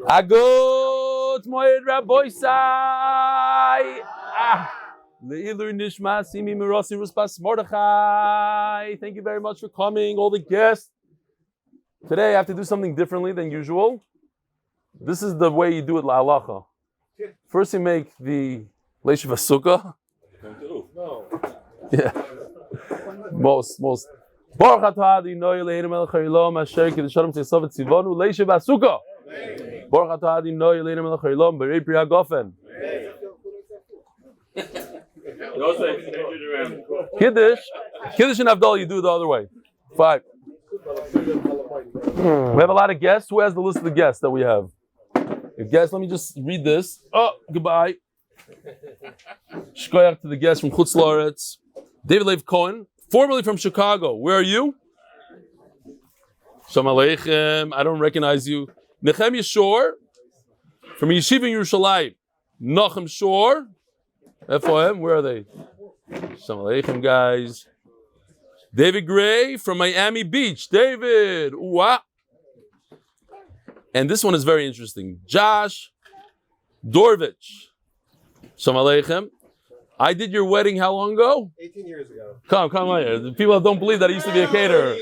Agut Moed Rabboisai. Le'ilu Nishma Simi Mirosi Ruspas Mordechai. Thank you very much for coming, all the guests. Today I have to do something differently than usual. This is the way you do it, hatzlacha. First you make the Elisheva Sukkah. Yeah. Most. Baruch atah Adonai Eloheinu melech haolam asher kiddushanu tzivonu tzivonu Elisheva Sukkah. Baruch atah Adonai Eloheinu melech haolam berei pri hagofen. Kiddush and Avdal you do it the other way. 5. We have a lot of guests. Who has the list of the guests that we have? Guests, let me just read this. Oh, goodbye. Shkoyach to the guests from Chutz La'aretz. David Lev Cohen, formerly from Chicago. Where are you? Shalom Aleichem. I don't recognize you. Nechem Yeshor from Yeshiva Yerushalayim. Nachem Shor. FOM, where are they? Shalom Aleichem, guys. David Gray from Miami Beach. David. Ooh-ah. And this one is very interesting. Josh Dorvich. Shalom Aleichem. I did your wedding how long ago? 18 years ago. Come on here. The people don't believe that I used to be a caterer.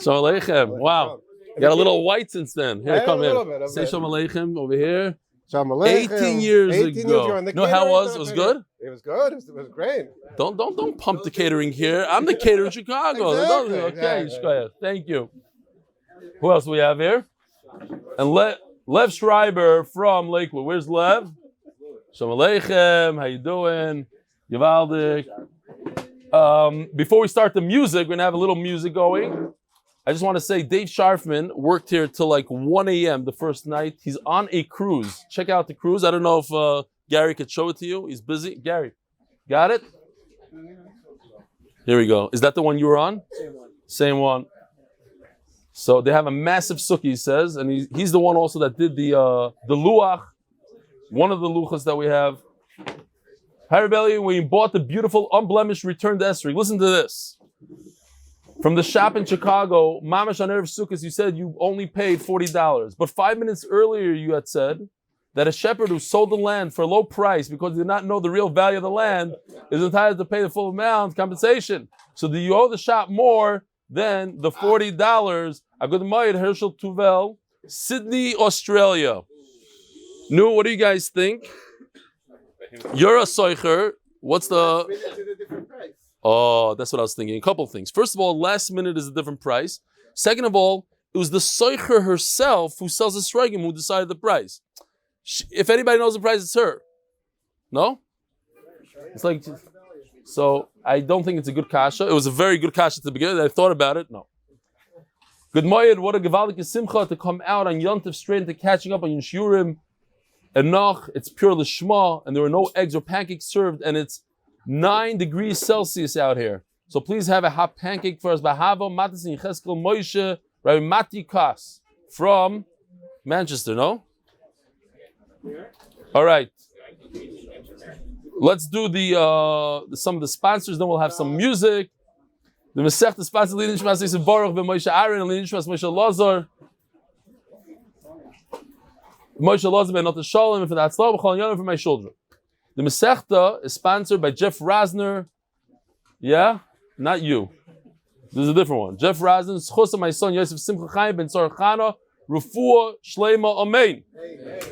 Shalom Aleichem. Wow. You got a little white since then. Here, come here. Say Shalom Aleichem over here. Shalom Aleichem. 18 years ago. You know how it was? It was good? It was good. It was great. Don't pump the catering here. I'm the caterer in Chicago. Exactly, Okay, exactly. Thank you. Who else do we have here? And Lev Schreiber from Lakewood. Where's Lev? Shalom Aleichem. How you doing? Givaldik. Before we start the music, we're going to have a little music going. I just want to say Dave Sharfman worked here till like 1 a.m. the first night. He's on a cruise. Check out the cruise. I don't know if Gary could show it to you. He's busy. Gary, got it? Here we go. Is that the one you were on? Same one. So they have a massive sukkah, he says, and he's the one also that did the luach, one of the luchas that we have. Hi, Reb Eli, when you bought the beautiful unblemished returned esrog, listen to this. From the shop in Chicago, Mamash on Erev Sukkot, you said you only paid $40. But 5 minutes earlier, you had said that a shepherd who sold the land for a low price because he did not know the real value of the land is entitled to pay the full amount compensation. So do you owe the shop more than the $40? Agud Moed Herschel Tuvel, Sydney, Australia. Nu, what do you guys think? You're a soicher. What's the... Oh, that's what I was thinking. A couple things. First of all, last minute is a different price. Second of all, it was the soicher herself who sells the srogim who decided the price. If anybody knows the price, it's her. No? It's like... So, I don't think it's a good kasha. It was a very good kasha at the beginning. I thought about it. No. Good Moed, what a gevaldik Simcha to come out on Yontif straight into catching up on Yeshurim. Enoch, it's pure lishma, and there were no eggs or pancakes served, and it's 9 degrees Celsius out here. So please have a hot pancake for us. Bahavo Matis and Cheskel Moshe, Rabbi Mati Kas from Manchester, no? All right. Let's do some of the sponsors, then we'll have some music. The Masech, the sponsor, Eli Stefansky, Baruch, Moshe Aaron, Eli Stefansky, Moshe Elazar. Moshe Elazar, Ben Not Shalom, and for the hatzlacha, for my children. The Masechta is sponsored by Jeff Rosner. Yeah? Not you. This is a different one. Jeff Rosner, zchus of my son, Yosef, Simcha, Chaim, Ben Chana, Refuah Shlaima, Amen.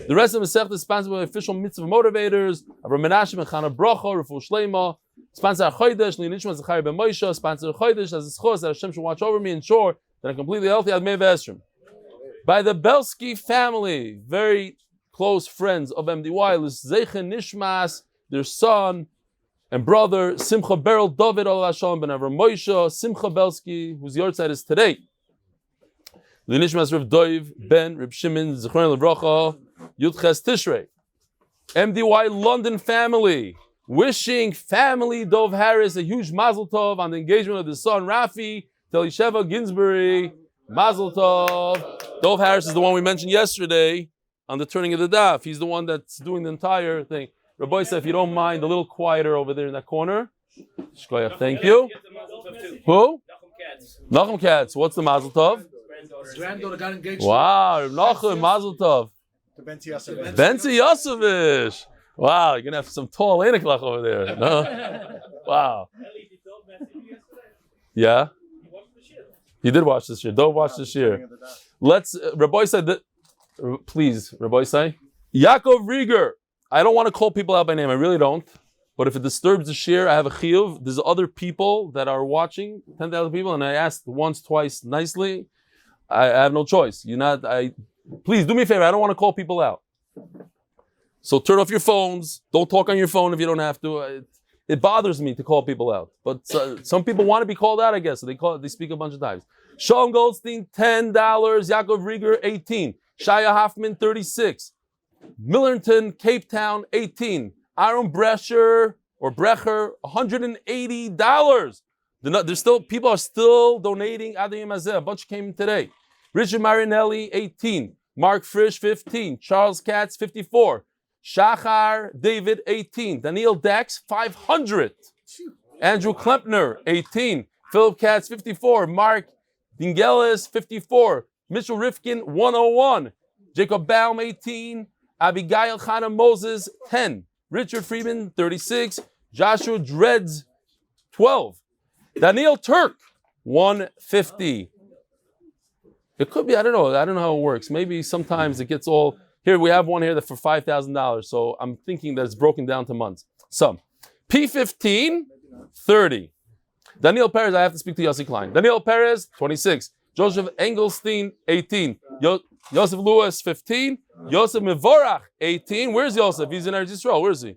The rest of the Masechta is sponsored by Ofishel Mitzva Motivators, Abraham, Mנשה, Chana, Brokha, Refuah Shlaima. Sponsor Chodesh, Linishma, Zechariah Ben Moshe. Sponsor Chodesh as zchus that Hashem should watch over me, ensure that I'm completely healthy. Admei V'Esrim. By the Belsky family, very close friends of MDY, Zechen Nishmas, their son and brother, Simcha Beryl David Shalom Ben Avraham Moshe, Simcha Belsky, whose yahrzeit is today. Linishmas Reb Dov Ben Reb Shimon Zechron Levracha Yudches Tishrei. MDY London Family, wishing Family Dov Harris a huge mazel tov on the engagement of the son Rafi to Elisheva Ginsbury. Mazel tov. Dov Harris is the one we mentioned yesterday on the turning of the daf. He's the one that's doing the entire thing. Rabbi said, if you don't mind, a little quieter over there in that corner. Thank you. Who? Nachum Katz. What's the mazel tov? His granddaughter got engaged. Wow, Nachum, Mazel Tov. The Benti Yosef. Belsky Yosefish. Wow, you're gonna have some tall hatzlacha over there. No? Wow. Yeah. He did watch this year. Don't watch this year. Let's. Rabbi said that. Please, Rabbi say. Yaakov Rieger. I don't want to call people out by name. I really don't. But if it disturbs the share, I have a chiyuv. There's other people that are watching, 10,000 people, and I asked once, twice, nicely. I have no choice. Please do me a favor. I don't want to call people out. So turn off your phones. Don't talk on your phone if you don't have to. It bothers me to call people out. But some people want to be called out, I guess. So they speak a bunch of times. Shalom Goldstein, $10. Yaakov Rieger, 18. Shaya Hoffman, 36. Millerton, Cape Town, 18. Aaron Brecher, $180. There's still people are still donating. A bunch came today. Richard Marinelli, 18. Mark Frisch, 15. Charles Katz, 54. Shachar David, 18. Daniel Dax, 500. Andrew Klempner, 18. Philip Katz, 54. Mark Dingelis, 54. Mitchell Rifkin, 101. Jacob Baum, 18. Abigail Chana Moses, 10. Richard Freeman, 36. Joshua Dreads, 12. Daniel Turk, 150. It could be, I don't know how it works. Maybe sometimes it gets all, here we have one here that for $5,000. So I'm thinking that it's broken down to months. So, P15, 30. Daniel Perez, I have to speak to Yossi Klein. Daniel Perez, 26. Joseph Engelstein, 18. Yosef Lewis, 15. Yosef Mevorach, 18. Where's Yosef? He's in Eretz Yisrael. Where is he?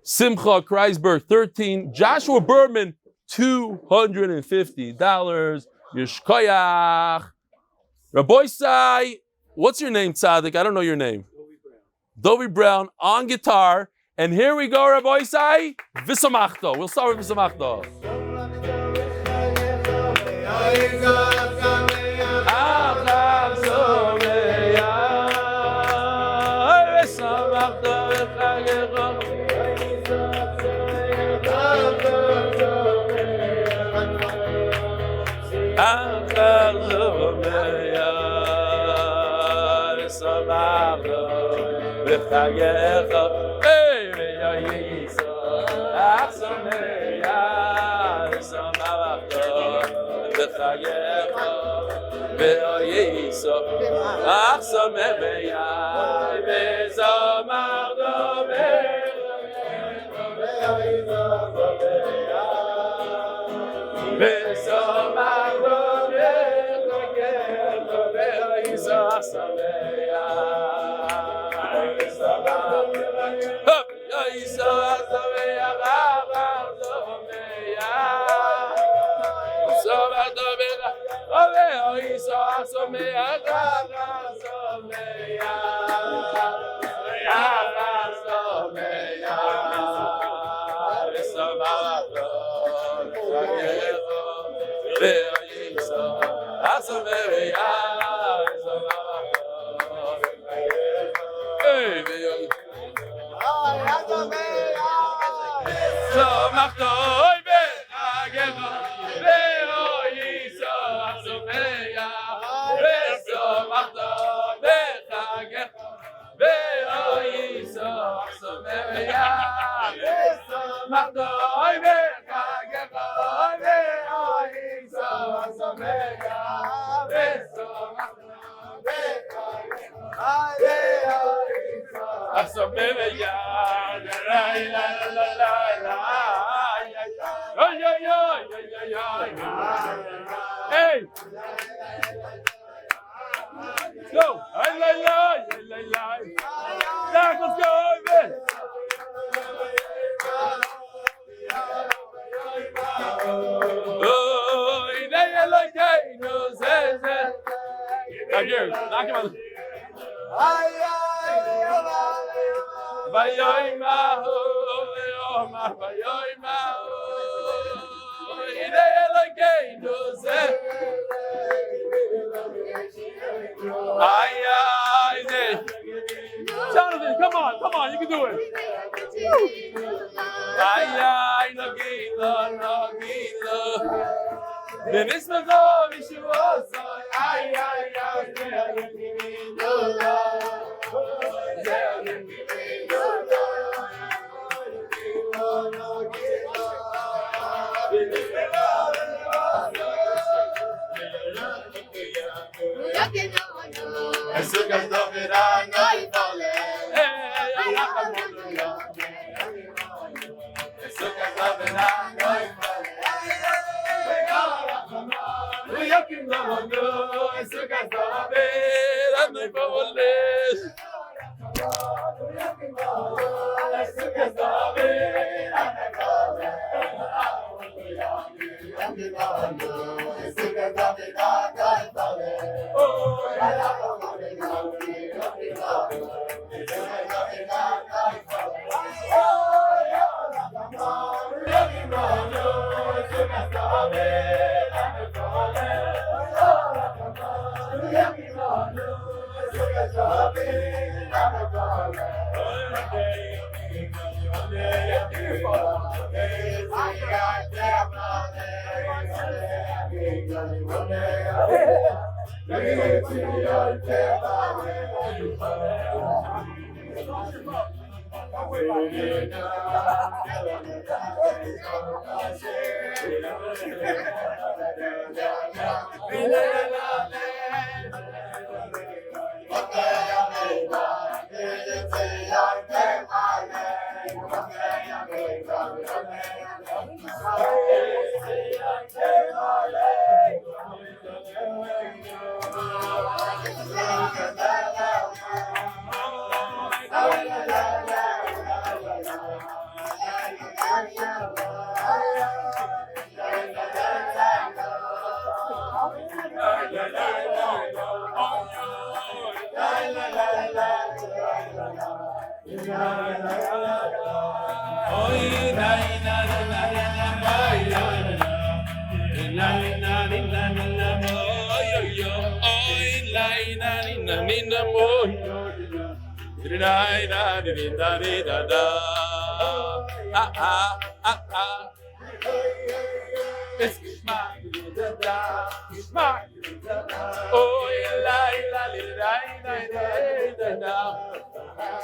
Simcha Kreisberg, 13. Joshua Berman, $250. Yishkoyach. Rabbi Sai, what's your name, Tzaddik? I don't know your name. Dovey Brown on guitar. And here we go, Rabbi Sai. Visamachto. We'll start with Visamachto. Hey! Go! Zach, let's go! Here, knock him on. Jonathan, come on, you can do it.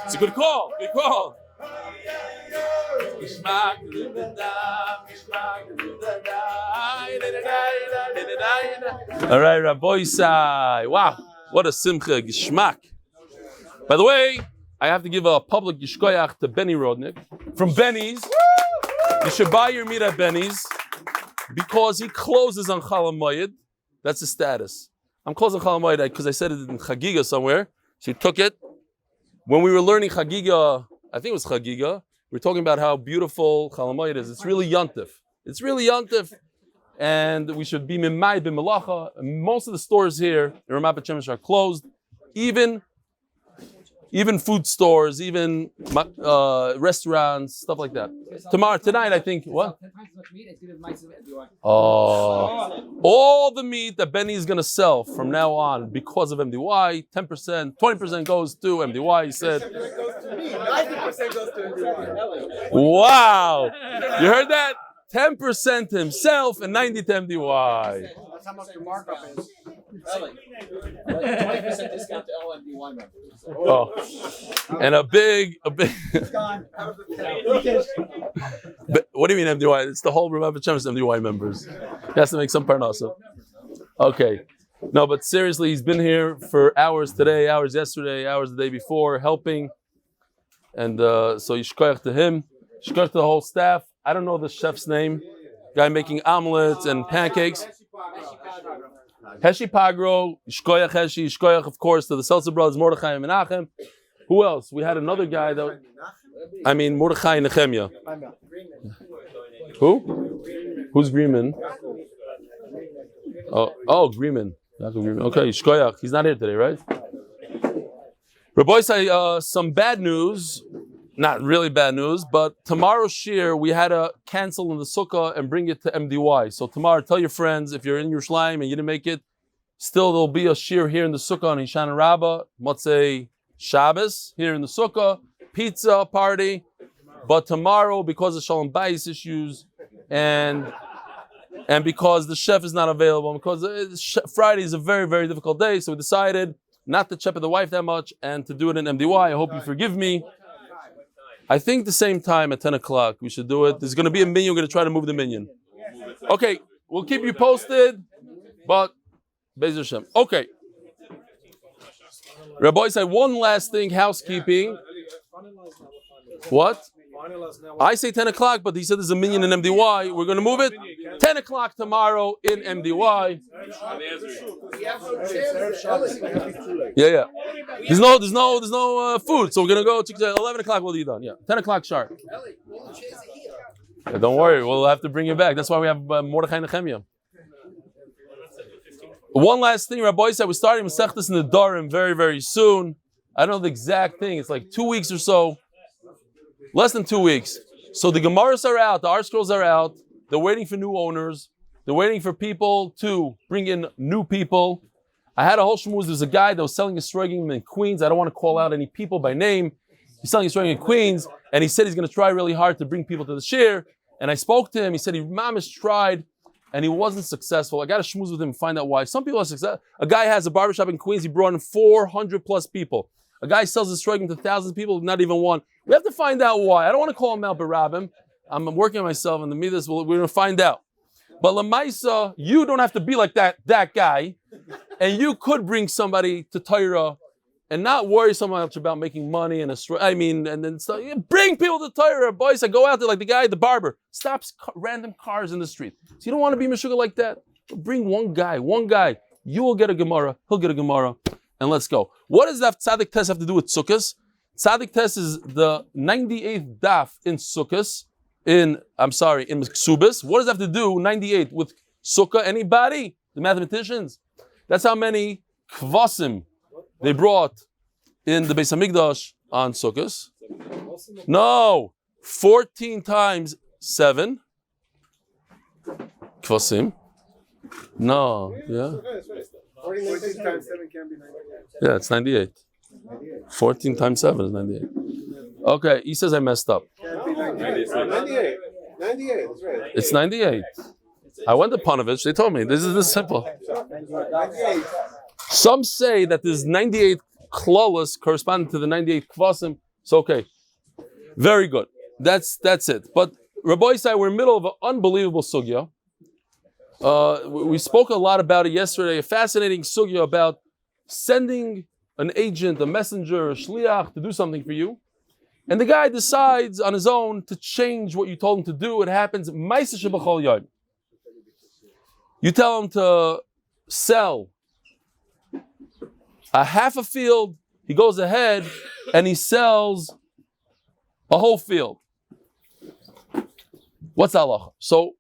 It's a good call. Good call. All right, Rabbi Sai. Wow, what a simcha, geschmack. By the way, I have to give a public yishkoyach to Benny Rodnick from Benny's. You should buy your meat at Benny's because he closes on Chol Moed. That's his status. I'm closing Chol Moed because I said it in Chagiga somewhere. So he took it. When we were learning Chagiga, I think it was Chagiga, we were talking about how beautiful Chol Moed is. It's really yontif. It's really yontif. And we should be mimai b'melacha. Most of the stores here in Ramat Beit Shemesh are closed. Even food stores, even restaurants, stuff like that. Tonight, I think, what? All the meat that Benny is going to sell from now on because of MDY, 10%, 20% goes to MDY, he said. 90% goes to MDY. Wow! You heard that? 10% to himself and 90% to MDY. That's how much the markup is. 20% discount to all MDY members. Oh, and a big. But what do you mean MDY? It's the whole Refuah Shlaima MDY members. He has to make some parnasa. Okay, no, but seriously, he's been here for hours today, hours yesterday, hours the day before, helping, and so yishkoyach to him, yishkoyach to the whole staff. I don't know the chef's name, guy making omelets and pancakes. Heshi Pagro, Shkoyach Heshi, Shkoyach, of course, to the Seltzer brothers, Mordechai and Menachem. Who else? We had another guy that, Mordechai and Nehemiah. Who? Who's Greenman? Oh, Greenman. Okay, Shkoyach. He's not here today, right? Rabbi say some bad news. Not really bad news, but tomorrow's shir, we had to cancel in the sukkah and bring it to MDY. So tomorrow, tell your friends, if you're in Yerushalayim and you didn't make it, still there'll be a shir here in the sukkah on Ishana Rabbah, Motzei Shabbos, here in the sukkah, pizza party. But tomorrow, because of Shalom Beis issues and and because the chef is not available, because Friday is a very, very difficult day, so we decided not to chep the wife that much and to do it in MDY. I hope you forgive me. I think the same time at 10 o'clock we should do it. There's going to be a minion. We're going to try to move the minion. Okay, we'll keep you posted, but Be'ez Hashem. Okay. Rabbi said one last thing, housekeeping. What? I say 10 o'clock, but he said there's a minion in MDY. We're going to move it 10 o'clock tomorrow in MDY. Yeah. There's no food, so we're going to go to 11 o'clock. We'll be done. Yeah, 10 o'clock sharp. Yeah, don't worry, we'll have to bring you back. That's why we have Mordechai Nehemiah. One last thing, Rabbi said we're starting Masechtas in the Darim very, very soon. I don't know the exact thing. It's like 2 weeks or so. Less than 2 weeks. So the Gemaras are out, the art scrolls are out. They're waiting for new owners. They're waiting for people to bring in new people. I had a whole shmooze. There's a guy that was selling a stroiging in Queens. I don't want to call out any people by name. He's selling a stroiging in Queens, and he said he's going to try really hard to bring people to the shir. And I spoke to him. He said he mamish tried, and he wasn't successful. I got to schmooze with him and find out why. Some people are successful. A guy has a barbershop in Queens. He brought in 400 plus people. A guy sells a stroiging to thousands of people, not even one. We have to find out why. I don't want to call him out, Barabim. I'm working on myself, and the midas, we're going to find out. But Lamaisa, you don't have to be like that guy, and you could bring somebody to Torah and not worry so much about making money and and then stuff. Bring people to Torah, boys. I go out there like the guy, the barber, stops random cars in the street. So you don't want to be Meshuggah like that. Bring one guy. You will get a Gemara. He'll get a Gemara, and let's go. What does that Tzaddik Test have to do with Sukkos? Tzaddik Test is the 98th daf in Sukkos. In Kesubos. What does that have to do, 98, with Sukkah? Anybody? The mathematicians? That's how many kvasim they brought in the Beis Hamikdash on Sukkos. No, 14 times 7 kvasim. No, yeah. 14 times 7 can be 98. Yeah, it's 98. 14 times 7 is 98. Okay, he says I messed up. 98, that's right. It's 98. I went to Panovich, they told me, this is this simple. Some say that there's 98 klalas corresponding to the 98 kvasim. So okay, very good. That's it. But Rabbi said we're in the middle of an unbelievable sugya. We spoke a lot about it yesterday, a fascinating sugya about sending an agent, a messenger, a shliach to do something for you. And the guy decides on his own to change what you told him to do. It happens. You tell him to sell a half a field. He goes ahead and he sells a whole field. What's hatzlacha? So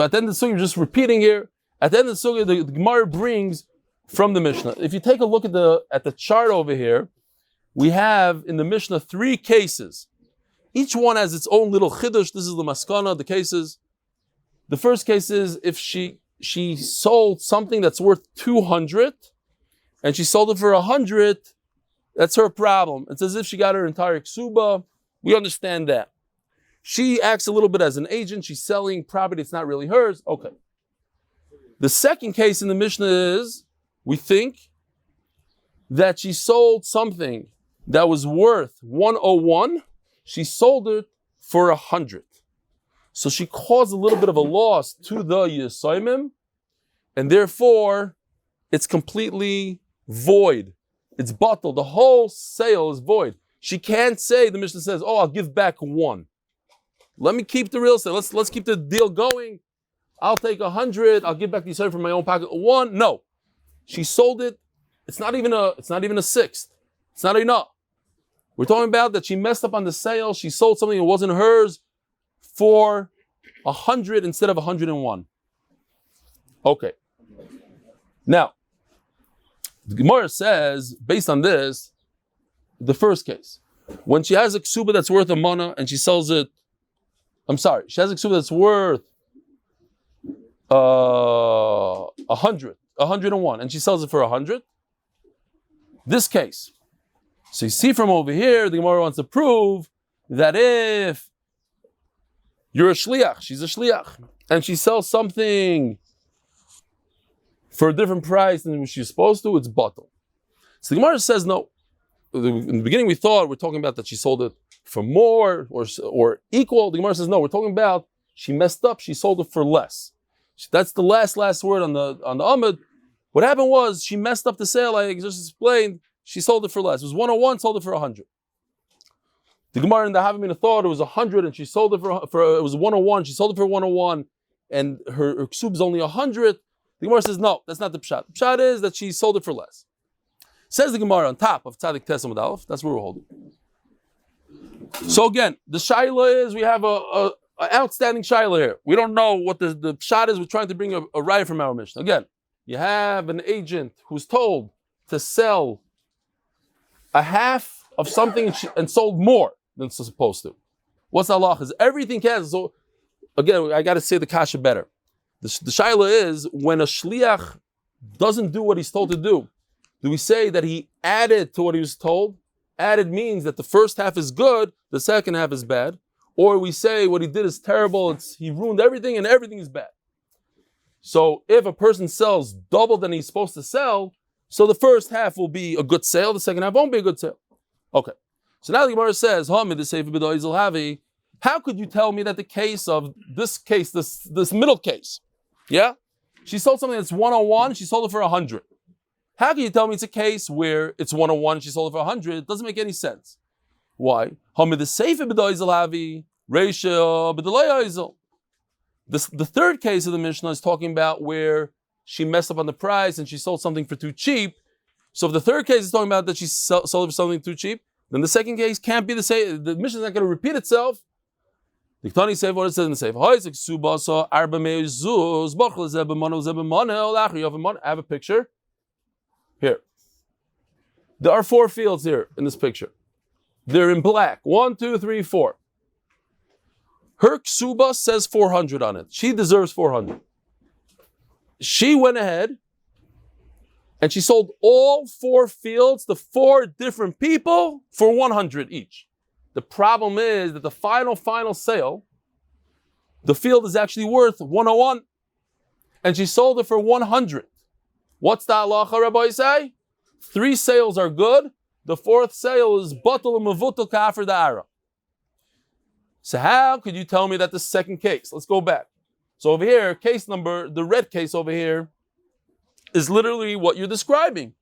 at the end of the sugya, just repeating here. At the end of the sugya, the Gemara brings from the Mishnah. If you take a look at the chart over here, we have in the Mishnah 3 cases. Each one has its own little chiddush. This is the maskana, the cases. The first case is if she sold something that's worth 200 and she sold it for 100, that's her problem. It's as if she got her entire ksuba. We understand that. She acts a little bit as an agent. She's selling property. It's not really hers. Okay. The second case in the Mishnah is, we think, that she sold something that was worth 101, she sold it for 100. So she caused a little bit of a loss to the Yisayimim, and therefore it's completely void. It's bottled. The whole sale is void. She can't say, the Mishnah says, I'll give back 1. Let me keep the real estate. Let's keep the deal going. I'll take 100. I'll give back the Yisayim from my own pocket. 1. No. She sold it. It's not even a sixth. It's not enough. We're talking about that she messed up on the sale. She sold something that wasn't hers for 100 instead of 101. Okay. Now, the Gemara says, based on this, the first case, when she has a ksuba that's worth a mana and she sells it, she has a ksuba that's worth 101, and she sells it for 100. This case. So you see from over here, the Gemara wants to prove that if You're a shliach. She's a shliach. And she sells something for a different price than she's supposed to, it's batel. So the Gemara says no. In the beginning we thought we're talking about that she sold it for more or equal. The Gemara says no, we're talking about she messed up, she sold it for less. That's the last word on the Amud. What happened was she messed up the sale, like I just explained, she sold it for less. It was 101, sold it for 100. The Gemara in the Havamina thought it was 100 and she sold it for it was 101, she sold it for 101 and her ksub is only 100. The Gemara says no, that's not the pshat. The pshat is that she sold it for less. Says the Gemara on top of Tzadik Tes Amud Aleph, that's where we're holding. So again, the shaila is we have a outstanding shaila here. We don't know what the pshat is. We're trying to bring a raya from our Mishnah. Again, you have an agent who's told to sell a half of something and sold more than it's supposed to. What's the halacha? Is everything cancels. So again, I got to say the kasha better. The shaila is when a shliach doesn't do what he's told to do we say that he added to what he was told? Added means that the first half is good, the second half is bad. Or we say what he did is terrible, he ruined everything and everything is bad. So if a person sells double than he's supposed to sell, so the first half will be a good sale, the second half won't be a good sale. Okay. So now the Gemara says, how could you tell me that the case of this middle case, yeah? She sold something that's 101, she sold it for 100. How can you tell me it's a case where it's 101, she sold it for 100? It doesn't make any sense. Why? The third case of the Mishnah is talking about where she messed up on the price and she sold something for too cheap. So if the third case is talking about that she sold it for something too cheap, then the second case can't be the same. The Mishnah is not going to repeat itself. The Ketani say what it says in the Sefer. I have a picture. Here. There are 4 fields here in this picture. They're in black. 1, 2, 3, 4. Her Kesubos says 400 on it. She deserves 400. She went ahead and she sold all 4 fields to 4 different people for 100 each. The problem is that the final sale, the field is actually worth 101 and she sold it for 100. What's the hatzlacha, Rabbi say? 3 sales are good. The 4th sale is batul mevutal kafir da'ara. So how could you tell me that the second case? Let's go back. So over here, the red case over here is literally what you're describing.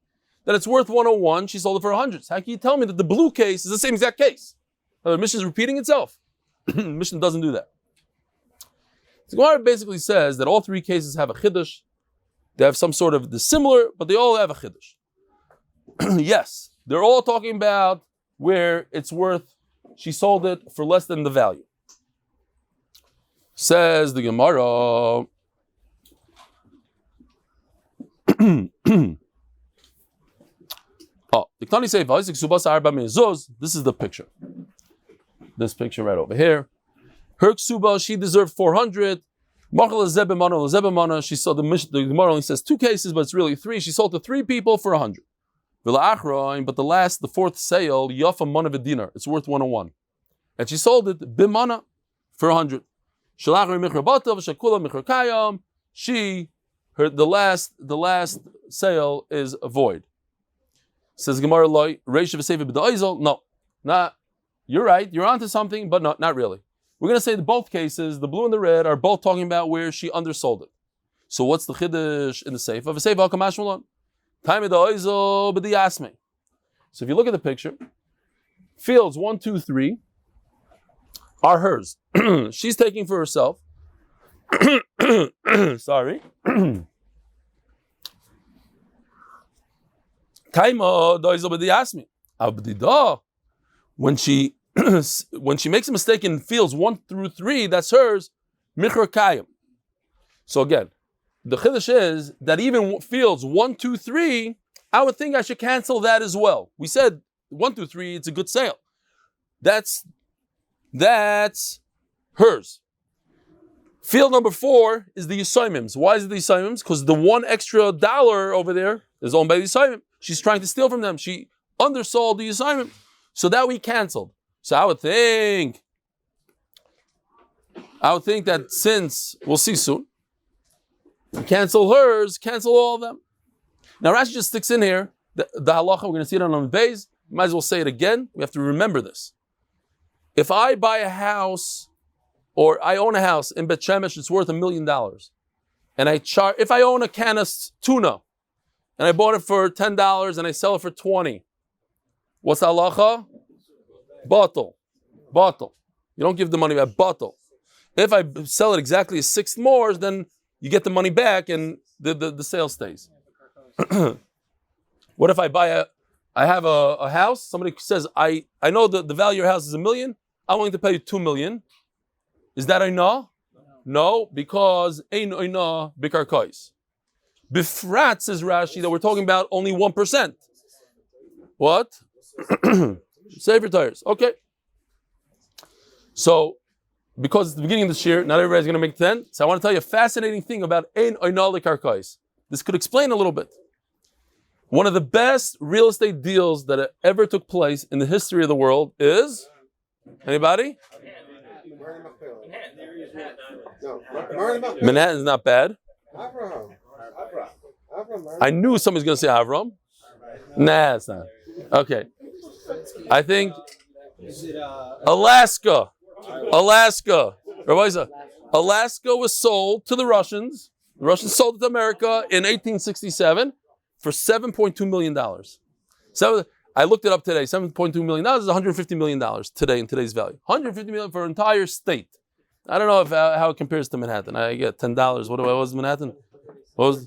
That it's worth 101, she sold it for 100. So how can you tell me that the blue case is the same exact case? The Mishnah is repeating itself. The Mishnah doesn't do that. The Gemara basically says that all 3 cases have a chiddush. They have some sort of dissimilar, but they all have a chiddush. Yes, they're all talking about where it's worth, she sold it for less than the value. Says the Gemara. The Ketani say, this is the picture. This picture right over here. Her Kesubos, she deserved 400. She sold the Gemara only says 2 cases, but it's really 3. She sold to 3 people for 100. But the 4th sale, Yafa Mana Dinar, it's worth 101. And she sold it Bimana for 100. The last sale is a void. Says Gemara no, not. You're right, you're onto something, but not really. We're going to say that both cases, the blue and the red, are both talking about where she undersold it. So what's the chiddush in the Sefer? So if you look at the picture, fields 1, 2, 3 are hers. She's taking for herself. Sorry. When she makes a mistake in fields 1 through 3, that's hers. Michar Kayim. So again, the chiddush is that even fields 1, 2, 3, I would think I should cancel that as well. We said 1 through 3, it's a good sale. That's hers. Field number 4 is the Yisaymims. Why is it the Yisaymims? Because the $1 extra over there is owned by the Yisayim. She's trying to steal from them. She undersold the Yisayim. So that we canceled. So I would think I would think that since, we'll see soon, cancel hers, cancel all of them. Now Rashi just sticks in here, the halacha, we're going to see it on Amud Beis, might as well say it again, we have to remember this. If I buy a house, or I own a house in Bet Shemesh, it's worth $1 million, and if I own a can of tuna, and I bought it for $10 and I sell it for $20, what's the halacha? Bottle. You don't give the money back, bottle. If I sell it exactly a sixth more, then you get the money back and the sale stays. What if I have a house, somebody says, I know that the value of your house is $1 million, I'm willing to pay you $2 million. Is that no? No, because ein oina bikarkais. Bifrat, says Rashi, that we're talking about only 1%. What? Save your tires. Okay. So, because it's the beginning of this year, not everybody's going to make 10. So I want to tell you a fascinating thing about ein oina bikarkais. This could explain a little bit. One of the best real estate deals that ever took place in the history of the world is, anybody? Manhattan's not bad. I knew somebody's going to say Avraham. Nah, it's not. Okay. I think Alaska. Alaska was sold to the Russians. The Russians sold it to America in 1867 for $7.2 million. So I looked it up today. $7.2 million is $150 million today in today's value. $150 million for an entire state. I don't know how it compares to Manhattan. I get $10. What was Manhattan? What was? I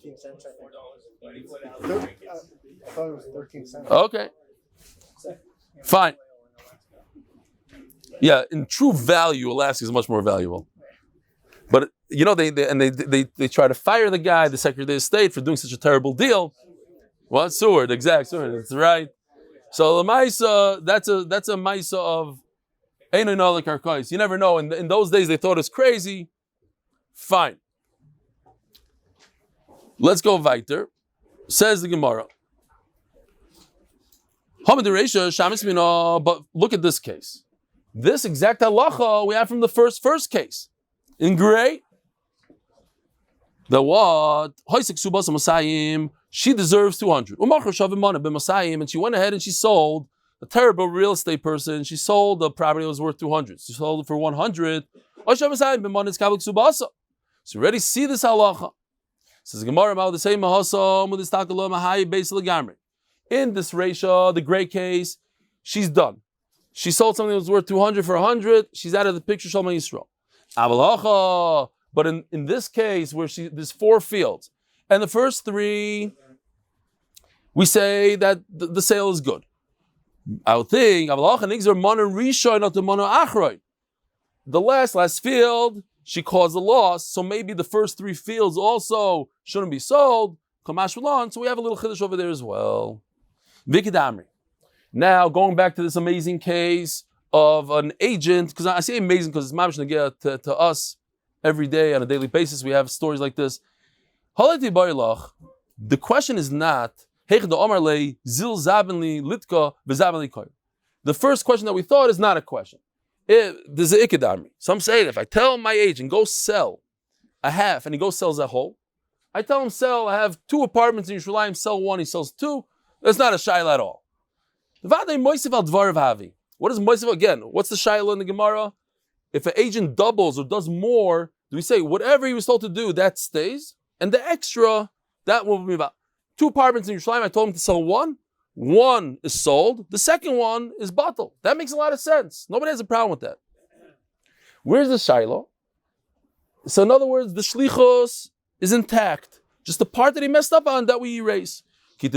thought it was 13 cents. Okay. Fine. Yeah, in true value, Alaska is much more valuable. But they try to fire the guy, the Secretary of State, for doing such a terrible deal. What? Seward, exact Seward. That's right. So the Maisa, that's a Maisa of Ein Oina Karkais. You never know. In those days, they thought it was crazy. Fine. Let's go weiter. Says the Gemara. But look at this case. This exact halacha we have from the first case. In gray. The what? She deserves 200. And she went ahead and she sold a terrible real estate person. She sold the property that was worth 200. She sold it for 100. So you already see this halacha. Says Gemara about the same in this ratio, the gray case, she's done. She sold something that was worth 200 for 100. She's out of the picture. Shalom Yisrael. But in this case, where there's 4 fields, and the first 3, we say that the sale is good. I would think the last field, she caused a loss, so maybe the first 3 fields also shouldn't be sold. So we have a little chiddush over there as well. Now, going back to this amazing case of an agent, because I say amazing because it's mamish negea to us every day on a daily basis. We have stories like this. The question is not the first question that we thought is not a question. There's an ikkedarmi. Some say that if I tell my agent, go sell a half, and he goes sells a whole, I tell him I have 2 apartments in Yerushalayim, sell 1, he sells 2. That's not a shayla at all. What is moisiv again? What's the shayla in the Gemara? If an agent doubles or does more, do we say whatever he was told to do, that stays? And the extra, that will be about 2 apartments in Yerushalayim, I told him to sell 1. 1 is sold. The second one is bottled. That makes a lot of sense. Nobody has a problem with that. Where's the shayla? So in other words, the zchus is intact. Just the part that he messed up on that we erase. The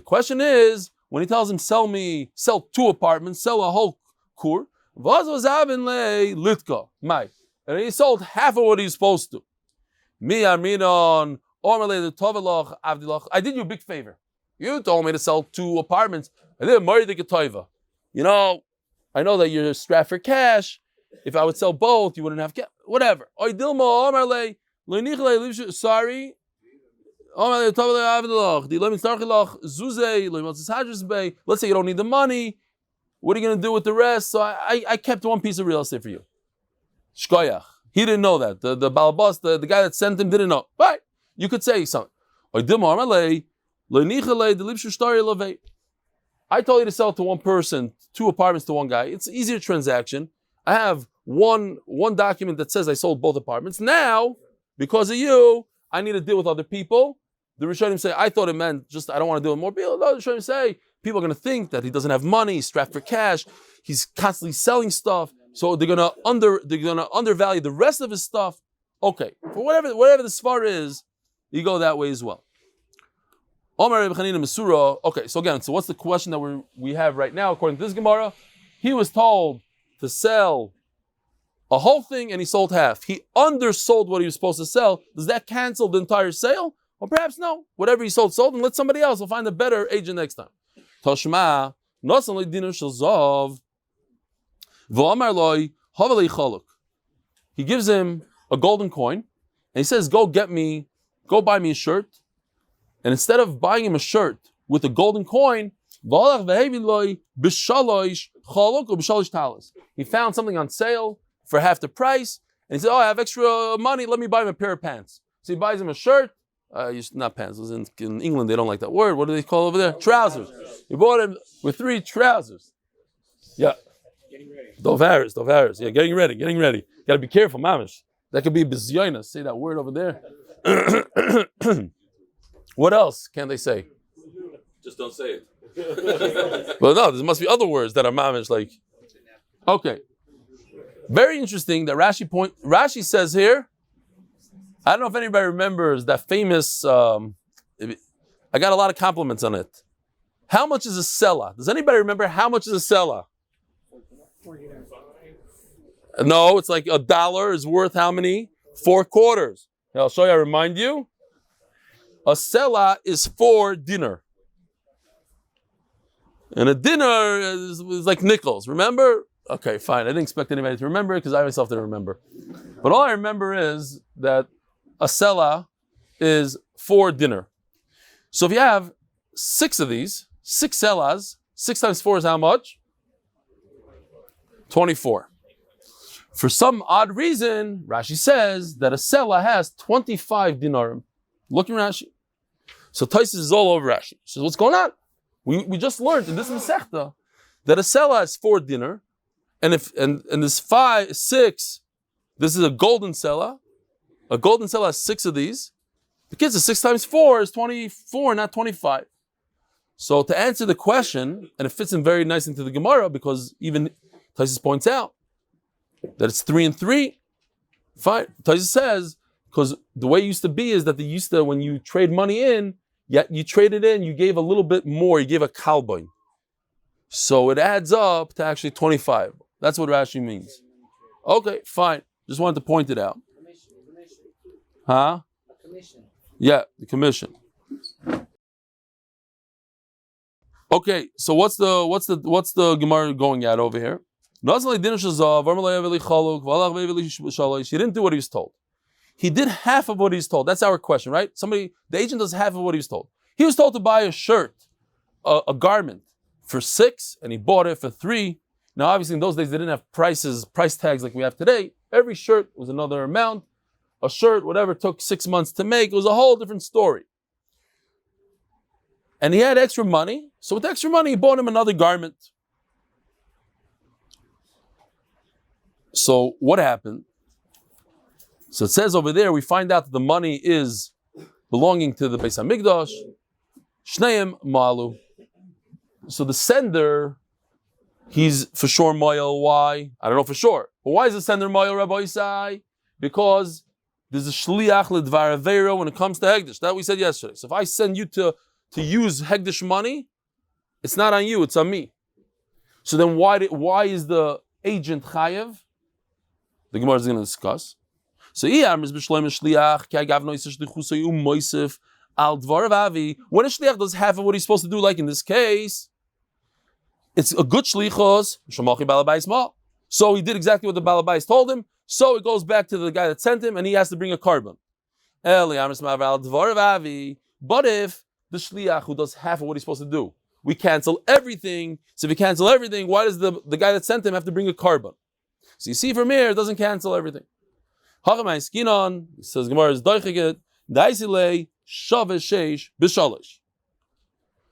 question is, when he tells him, sell 2 apartments, sell a whole kur, and he sold half of what he's supposed to. I did you a big favor. You told me to sell 2 apartments. I didn't marry the ketova. I know that you're strapped for cash. If I would sell both, you wouldn't have cash. Whatever. Sorry. Let's say you don't need the money. What are you going to do with the rest? So I kept one piece of real estate for you. Shkoyach. He didn't know that. The balabas, the guy that sent him didn't know. Right. You could say something. I told you to sell to one person, 2 apartments to one guy. It's an easier transaction. I have one document that says I sold both apartments. Now, because of you, I need to deal with other people. The Rishonim say, I thought it meant just I don't want to deal with more people. The Rishonim say, people are going to think that he doesn't have money, he's strapped for cash, he's constantly selling stuff, so they're going to undervalue the rest of his stuff. Okay, for whatever the svar is, you go that way as well. Okay, so again, so what's the question that we have right now according to this Gemara? He was told to sell a whole thing and he sold half. He undersold what he was supposed to sell. Does that cancel the entire sale? Or perhaps no. Whatever he sold, and let somebody else. We'll find a better agent next time. Toshma, nosanli dinner shel zav, v'amar loy havalei chaluk. He gives him a golden coin, and he says, go buy me a shirt. And instead of buying him a shirt with a golden coin, he found something on sale for half the price, and he said, I have extra money, let me buy him a pair of pants. So he buys him a shirt, not pants, in England they don't like that word, what do they call over there? Trousers. He bought him with 3 trousers. Yeah. Dov Harris, yeah, getting ready. Gotta be careful, mamish. That could be bizyoina, say that word over there. What else can they say? Just don't say it. Well, no, there must be other words that are mamish like. Okay. Very interesting that Rashi says here, I don't know if anybody remembers that famous, I got a lot of compliments on it. How much is a sela? Does anybody remember how much is a sela? No, it's like $1 is worth how many? 4 quarters. I'll show you, I remind you. A sela is 4 dinner. And a dinner is like nickels, remember? Okay, fine. I didn't expect anybody to remember because I myself didn't remember. But all I remember is that a sela is 4 dinner. So if you have 6 of these, 6 selas, 6 times 4 is how much? 24. For some odd reason, Rashi says that a sela has 25 dinarim. Look in Rashi. So Taisus is all over Rashi. He says, what's going on? We just learned in this Masechta that a sela is 4 dinner, and this 6, this is a golden sela. A golden sela has 6 of these. The kids, 6 times 4 is 24, not 25. So to answer the question, and it fits in very nice into the Gemara because even Taisus points out that it's 3 and 3. Fine. Taisus says, because the way it used to be is that they used to, when you trade money in, you traded in, you gave a little bit more, you gave a kalboin. So it adds up to actually 25. That's what Rashi means. Okay, fine. Just wanted to point it out. Huh? A commission. Yeah, the commission. Okay, so what's the Gemara going at over here? He didn't do what he was told. He did half of what he was told. That's our question, right? The agent does half of what he was told. He was told to buy a shirt, a garment for 6, and he bought it for 3. Now, obviously, in those days, they didn't have price tags like we have today. Every shirt was another amount. A shirt, whatever, took 6 months to make. It was a whole different story. And he had extra money. So with extra money, he bought him another garment. So what happened? So it says over there, we find out that the money is belonging to the Beis HaMikdash. Shneim malu. So the sender, he's for sure moyel. Why? I don't know for sure. But why is the sender moyel, Rabbi Isai? Because there's a shliach ledvar avera when it comes to hegdish. That we said yesterday. So if I send you to use hegdish money, it's not on you, it's on me. So then why is the agent chayev? The Gemara is going to discuss. So when a shliach does half of what he's supposed to do, like in this case, it's a good shlichos. So he did exactly what the balabais told him. So it goes back to the guy that sent him, and he has to bring a carbon. But if the shliach who does half of what he's supposed to do we cancel everything. So if we cancel everything, why does the guy that sent him have to bring a carbon? So you see from here, it doesn't cancel everything. Says Gemara is doichiget daisile shave sheish b'shalish.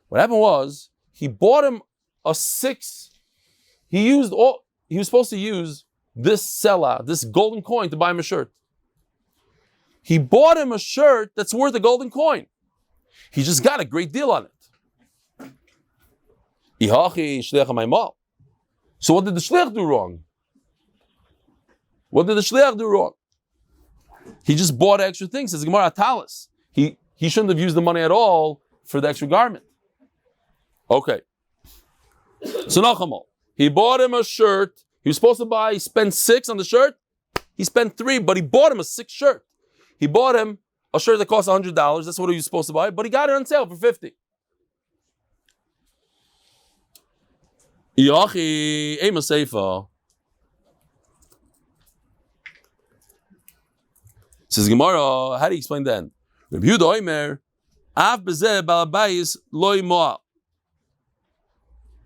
What happened was he bought him a 6. He was supposed to use this selah, this golden coin, to buy him a shirt. He bought him a shirt that's worth a golden coin. He just got a great deal on it. So what did the shliach do wrong? What did the shliach do wrong? He just bought extra things. Says Gemara Talis. He shouldn't have used the money at all for the extra garment. Okay. So Nachamal, he bought him a shirt. He was supposed to spend 6 on the shirt. He spent 3, but he bought him a 6 shirt. He bought him a shirt that cost $100. That's what he was supposed to buy, but he got it on sale for $50. Yachi ema seifa. Says Gemara, how do you explain that? Reb Yehuda Omer, av bezeh balabayis loy moal.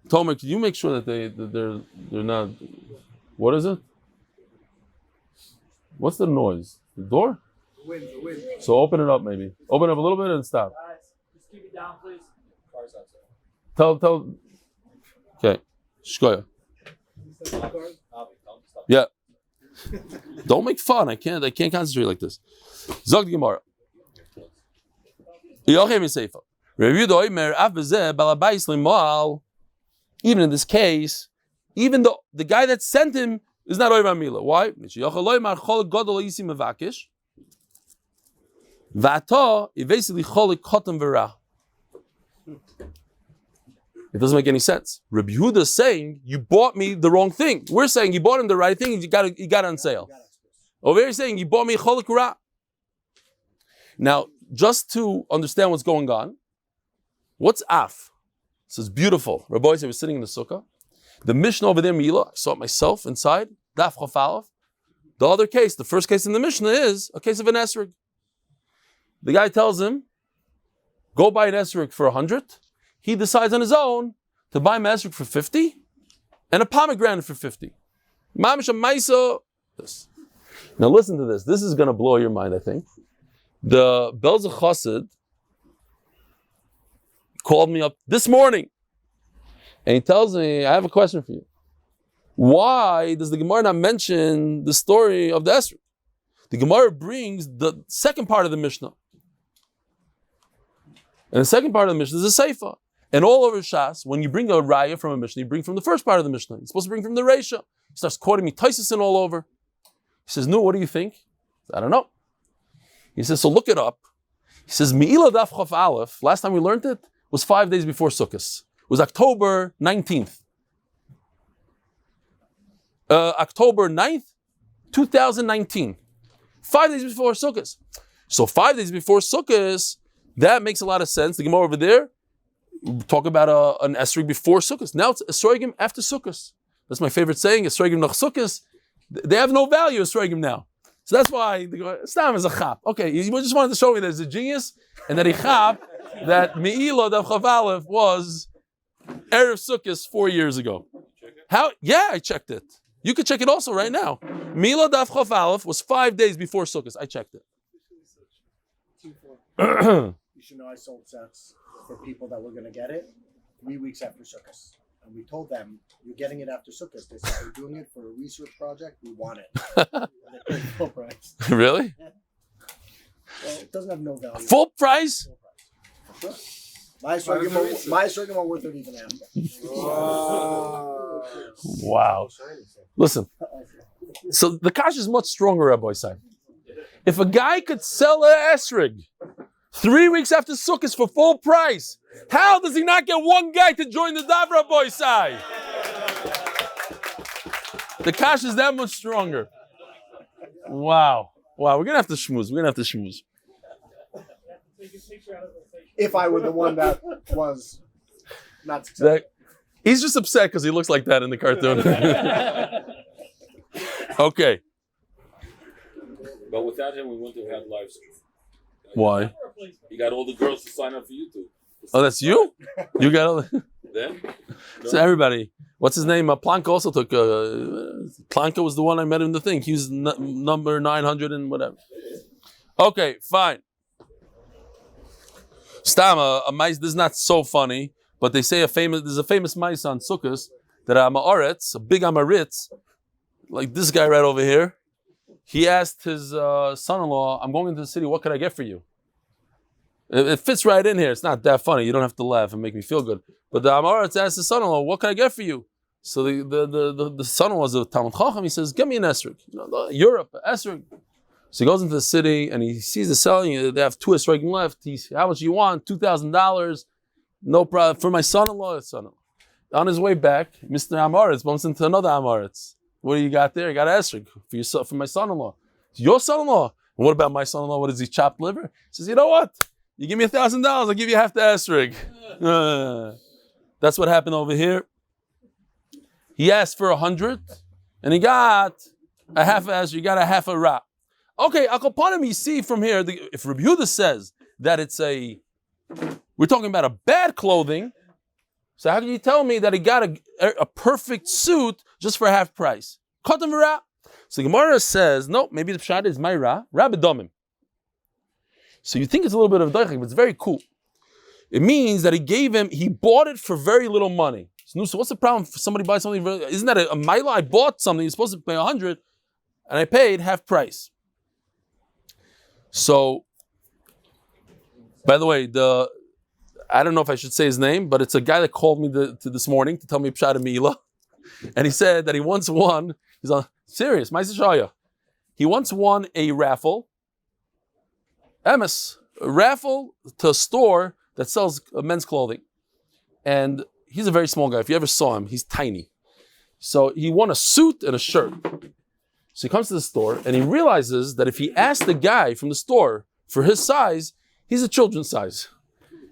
Tomer, can you make sure that they're not? What is it? What's the noise? The door? The wind. So open it up, maybe. Open it up a little bit and stop. Guys, just keep it down, please. Cars outside. Tell. Okay. Shkoya. Yeah. Don't make fun. I can't concentrate like this. Zog the Gemara. Even in this case, even though the guy that sent him is not Oiva Mila. Why? It doesn't make any sense. Reb Yehuda is saying, you bought me the wrong thing. We're saying you bought him the right thing, you got it on sale. Over here he's saying, you bought me cholik ra. Now, just to understand what's going on, what's af? This is beautiful. Rabbi Yosef was sitting in the sukkah. The Mishnah over there, Mila, I saw it myself inside, Daf Chof Aleph. The other case, the first case in the Mishnah is a case of an esrog. The guy tells him, go buy an esrog for 100. He decides on his own to buy an esrog for 50 and a pomegranate for 50. Mamish Maisa. This. Now listen to this. This is going to blow your mind, I think. The Belsky Chassid called me up this morning and he tells me, I have a question for you. Why does the Gemara not mention the story of the esrog? The Gemara brings the second part of the Mishnah. And the second part of the Mishnah is a Seifa. And all over Shas, when you bring a raya from a Mishnah, you bring from the first part of the Mishnah. You're supposed to bring from the Reisha. He starts quoting me Taisasin all over. He says, no, what do you think? I don't know. He says, so look it up. He says, Me'ila Daf Chof Aleph, last time we learned it, was 5 days before Sukkot. It was October 19th. October 9th, 2019. 5 days before Sukkot. So 5 days before Sukkot, that makes a lot of sense. The Gemara over there, talk about an esrog before Sukkot. Now it's esrogim after Sukkot. That's my favorite saying, esrogim nach Sukkot. They have no value, esrogim now. So that's why Stam is a chap. Okay, you just wanted to show me that it's a genius and that he chap that Me'ila Daf Chof Aleph was Erev Sukkot 4 years ago. How? Yeah, I checked it. You could check it also right now. Me'ila Daf Chof Aleph was 5 days before Sukkot. I checked it. You should know I sold sets for people that were going to get it 3 weeks after Sukkot. And we told them, you're getting it after Sukkot. They said, we're doing it for a research project. We want it. And they paid full price. Really? Well, it doesn't have no value. Full price? For sure. My esrogim are worth it even after. Wow. Listen. So the kash is much stronger, Rabbi Isai. If a guy could sell an esrog 3 weeks after Sukkot for full price, how does he not get one guy to join the Daf, Rabbi Isai? The kash is that much stronger. Wow. Wow, we're going to have to schmooze. If I were the one that was not successful. He's just upset because he looks like that in the cartoon. Okay. But without him, we wouldn't have had live stream. Why? He got all the girls to sign up for YouTube. Oh, that's you? You got all the... Then? So everybody, what's his name? Planka also took. Planka was the one I met in the thing. He was number 900 and whatever. Okay, fine. Stam, a mice. This is not so funny, but they say there's a famous mice on Sukkos that a big Amaritz, like this guy right over here. He asked his son-in-law, "I'm going into the city. What could I get for you?" It fits right in here. It's not that funny. You don't have to laugh and make me feel good. But the Amaritz asked his son-in-law, "What can I get for you?" So the son-in-law was a Talmud Chacham. He says, "Give me an esrog. Europe, esrog." So he goes into the city and he sees the selling. They have 2 esrogim left. How much you want? $2,000. No problem for my son-in-law. On his way back, Mr. Amaritz bumps into another Amaritz. What do you got there? I got an esrog for yourself, for my son-in-law. Your son-in-law. And what about my son-in-law? What is he, chopped liver? He says, "You know what? You give me $1,000, I'll give you half the esrog." That's what happened over here. He asked for 100, and he got a half esrog. He got a half a ra. Okay, Akopanim, you see from here, if Reb Yehuda says that we're talking about a bad clothing, so how can you tell me that he got a perfect suit just for half price? Kotam v'ra. So Gemara says, no, maybe the pshat is my ra, rabbi domim. So you think it's a little bit of daichik, but it's very cool. It means that he bought it for very little money. So what's the problem if somebody buys something? Isn't that a mila? I bought something, you're supposed to pay 100, and I paid half price. So, by the way, I don't know if I should say his name, but it's a guy that called me this morning to tell me pshat Mila. And he said that he once won, he's on serious, he once won a raffle, a raffle to a store that sells men's clothing. And he's a very small guy. If you ever saw him, he's tiny. So he won a suit and a shirt. So he comes to the store and he realizes that if he asks the guy from the store for his size, he's a children's size.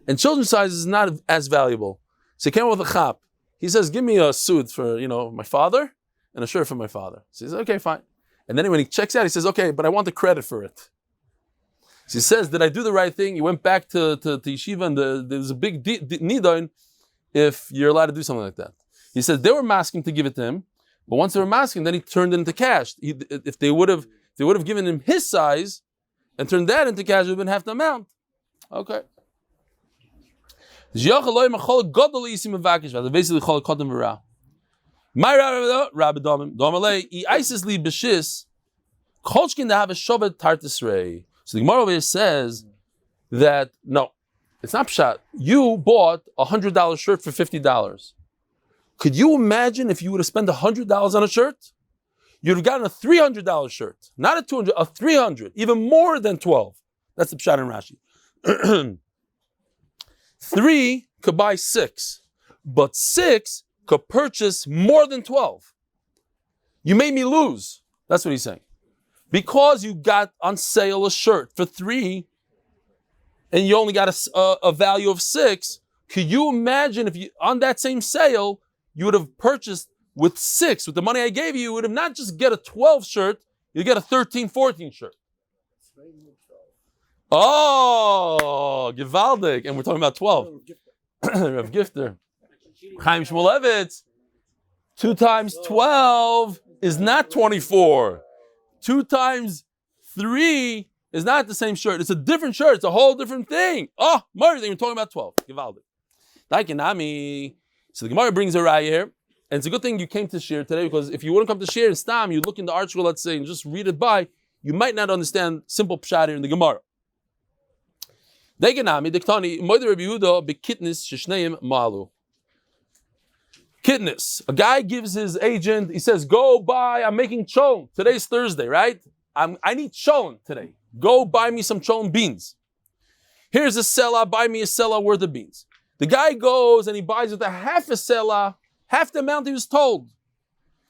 And children's size is not as valuable. So he came up with a chap. He says, "Give me a suit for, my father and a shirt for my father." So he says, "Okay, fine." And then when he checks out, he says, "Okay, but I want the credit for it." So he says, "Did I do the right thing?" He went back to yeshiva and there was a big nidon if you're allowed to do something like that. He said they were masking to give it to him, but once they were masking, then he turned it into cash. If they would have given him his size and turned that into cash, it would have been half the amount. Okay. My rabbi domale isisli b'shis kolchkin to have a shovet tartisrei. So the Gemara over here says that no, it's not pshat. You bought $100 shirt for $50. Could you imagine if you would have spent $100 on a shirt? You'd have gotten a $300 shirt, not a $200, a $300, even more than 12. That's the pshat in Rashi. 3 could buy 6, but 6 could purchase more than 12. You made me lose. That's what he's saying. Because you got on sale a shirt for 3 and you only got a value of 6, could you imagine if you on that same sale, you would have purchased with 6, with the money I gave you, you would have not just get a 12 shirt, you get a 13, 14 shirt. Oh, Givaldik. And we're talking about 12. Rav Gifter. Chaim Shmulevitz. 2 times 12 is not 24. 2 times 3 is not the same shirt. It's a different shirt. It's a whole different thing. Oh, Murray, we're talking about 12. Givaldik. Daikinami. So the Gemara brings a raya here. And it's a good thing you came to shir today, because if you wouldn't come to shir and stam, you look in the article, let's say, and just read it by, you might not understand simple pshat here in the Gemara. Kitness. A guy gives his agent, he says, "Go buy, I'm making cholent. Today's Thursday, right? I need cholent today. Go buy me some cholent beans. Here's a selah, buy me a selah worth of beans." The guy goes and he buys with a half a selah, half the amount he was told.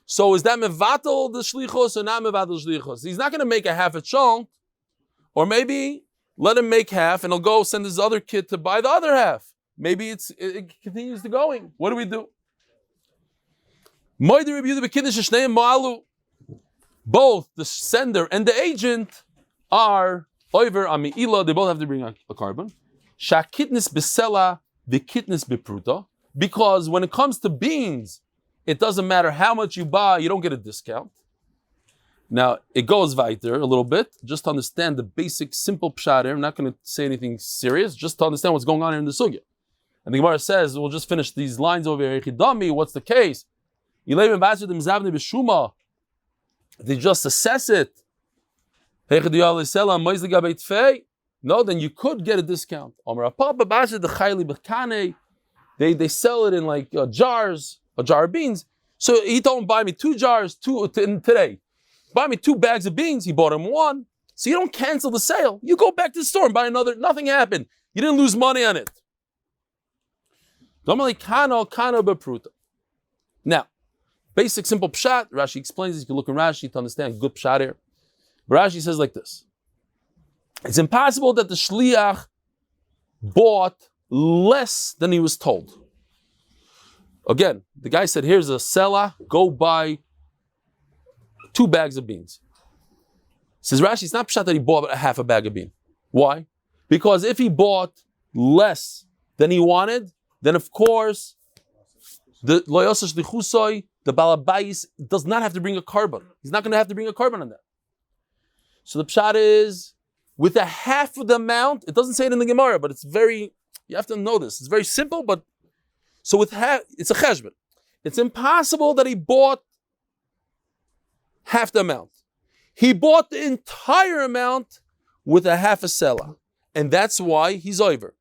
So is that mevatel the shlichus or not mevatel the shlichus? He's not going to make a half a cholent, or maybe let him make half and he'll go send his other kid to buy the other half. Maybe it continues to going. What do we do? Both the sender and the agent are over ami'ila. They both have to bring a carbon. Shakitnis besela, the kitnis bepruta. Because when it comes to beans, it doesn't matter how much you buy, you don't get a discount. Now, it goes weiter a little bit, just to understand the basic, simple pshat here. I'm not going to say anything serious, just to understand what's going on here in the sugya. And the Gemara says, we'll just finish these lines over here. What's the case? They just assess it. No, then you could get a discount. They sell it in like jars, a jar of beans. So he told him, buy me 2 jars today. Buy me 2 bags of beans. He bought him 1. So you don't cancel the sale. You go back to the store and buy another. Nothing happened. You didn't lose money on it. Now, basic simple pshat. Rashi explains this. You can look in Rashi to understand good pshat here. Rashi says like this. It's impossible that the shliach bought less than he was told. Again, the guy said, here's a selah, go buy 2 bags of beans. Says Rashi, it's not pshat that he bought a half a bag of beans. Why? Because if he bought less than he wanted, then of course, the zchus, the balabais, does not have to bring a carbon. He's not going to have to bring a carbon on that. So the pshat is, with a half of the amount, it doesn't say it in the Gemara, but it's very, you have to know this. It's very simple, but, so with half, it's a cheshbon. It's impossible that he bought half the amount. He bought the entire amount with a half a selah. And that's why he's over.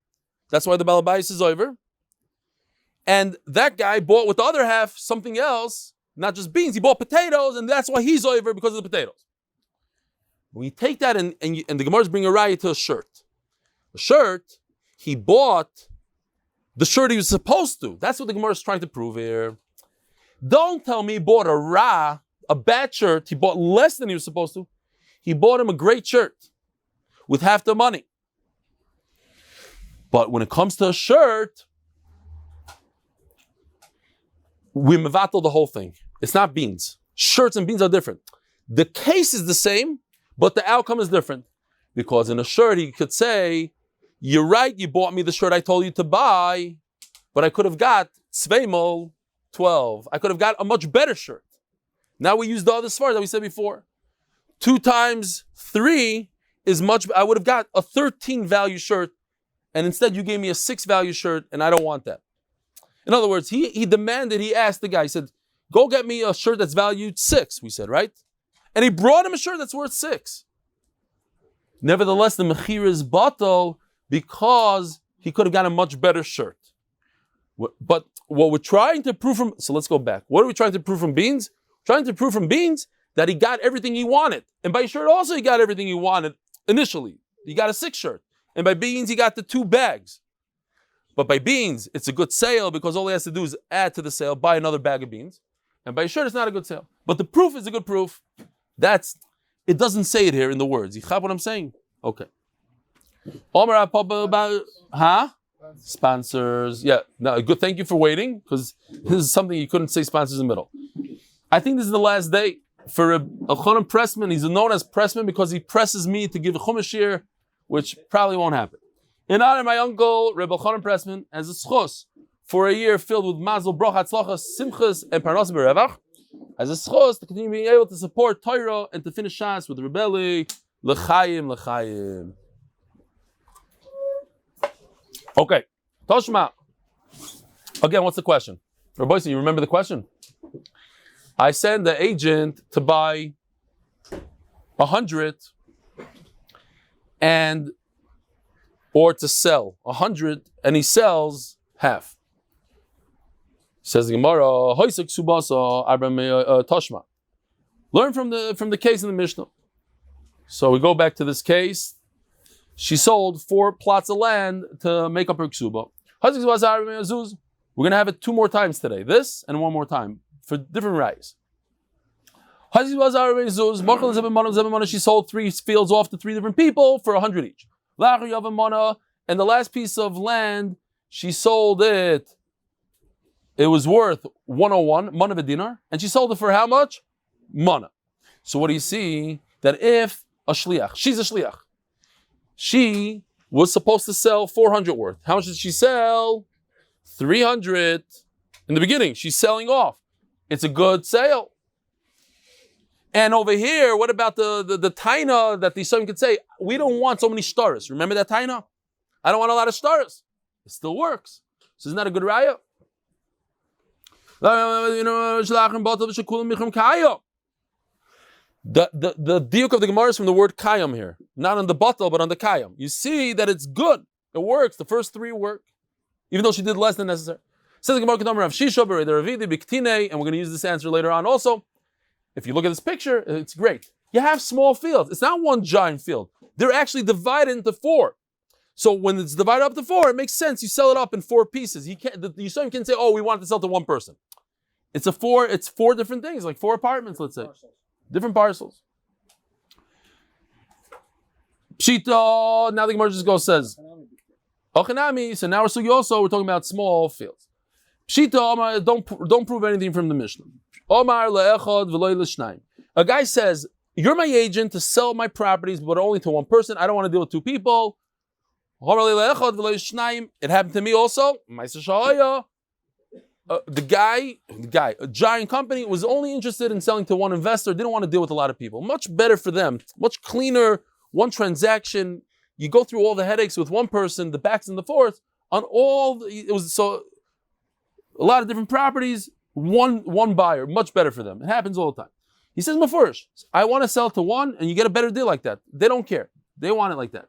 That's why the balabais is over. And that guy bought with the other half something else, not just beans. He bought potatoes, and that's why he's over, because of the potatoes. We take that and the Gemara's bring a raya to a shirt. A shirt, he bought the shirt he was supposed to. That's what the Gemara is trying to prove here. Don't tell me he bought a bad shirt. He bought less than he was supposed to. He bought him a great shirt with half the money. But when it comes to a shirt, we mevatel the whole thing. It's not beans. Shirts and beans are different. The case is the same, but the outcome is different. Because in a shirt, he could say, you're right, you bought me the shirt I told you to buy, but I could have got Tzveimol 12. I could have got a much better shirt. Now we use the other svara that we said before. 2 times 3 is much, I would have got a 13 value shirt, and instead you gave me a 6 value shirt, and I don't want that. In other words, he demanded, he asked the guy, he said, go get me a shirt that's valued 6, we said, right? And he brought him a shirt that's worth 6. Nevertheless, the mechira is batal because he could have got a much better shirt. But what we're trying to prove from, so let's go back. What are we trying to prove from beans? Trying to prove from beans that he got everything he wanted. And by shirt also he got everything he wanted initially. He got a 6 shirt. And by beans he got the 2 bags. But by beans, it's a good sale because all he has to do is add to the sale, buy another bag of beans. And by shirt, it's not a good sale. But the proof is a good proof. It doesn't say it here in the words. You have what I'm saying? Okay. Sponsors. Yeah, no, good. Thank you for waiting, because this is something you couldn't say sponsors in the middle. I think this is the last day for Elchanan Pressman. He's known as Pressman because he presses me to give a chumash here, which probably won't happen. In honor of my uncle, Reb Elchanan Pressman, has a zchus for a year filled with mazel, brach, hatzlacha, simchas, and parnasim berevach. As a zchus to continue being able to support Torah and to finish Shas with Reb Eli, l'chaim. Okay, Toshma. Again, what's the question? Reb Boyce, you remember the question? I send the agent to buy 100 or to sell 100, and he sells half. Says the Gemara, Kesubos Toshma. Learn from the case in the Mishnah. So we go back to this case. She sold 4 plots of land to make up her ksuba. We're going to have it 2 more times today. This and 1 more time for different rights. She sold 3 fields off to 3 different people for 100 each. And the last piece of land, she sold it. It was worth 101 mana of a dinar, and she sold it for how much? Mana. So what do you see? That if a shliach, she's a shliach, she was supposed to sell 400 worth. How much did she sell? 300 in the beginning. She's selling off. It's a good sale. And over here, what about the taina that the Yisraelim could say? We don't want so many stars. Remember that taina? I don't want a lot of stars. It still works. So isn't that a good raya? The diuk of the Gemara is from the word kayam here. Not on the batal, but on the kayam. You see that it's good. It works. The first three work. Even though she did less than necessary. Says the Gemara, and we're going to use this answer later on also. If you look at this picture, it's great. You have small fields. It's not one giant field. They're actually divided into four. So when it's divided up to four, it makes sense. You sell it up in four pieces. The Yisraelim can say, "Oh, we want to sell to one person." It's four different things, like 4 apartments, let's say, different parcels. Pshita. Now the Gemara just says, "Ochanami." So now we're talking about small fields. Pshita. Don't prove anything from the Mishnah. A guy says, "You're my agent to sell my properties, but only to one person. I don't want to deal with 2 people." It happened to me also. The guy, a giant company, was only interested in selling to one investor, didn't want to deal with a lot of people. Much better for them, much cleaner, one transaction. You go through all the headaches with one person, the backs and the forths, on all, it was so, a lot of different properties, one buyer, much better for them. It happens all the time. He says, Mefurish, I want to sell to one, and you get a better deal like that. They don't care. They want it like that.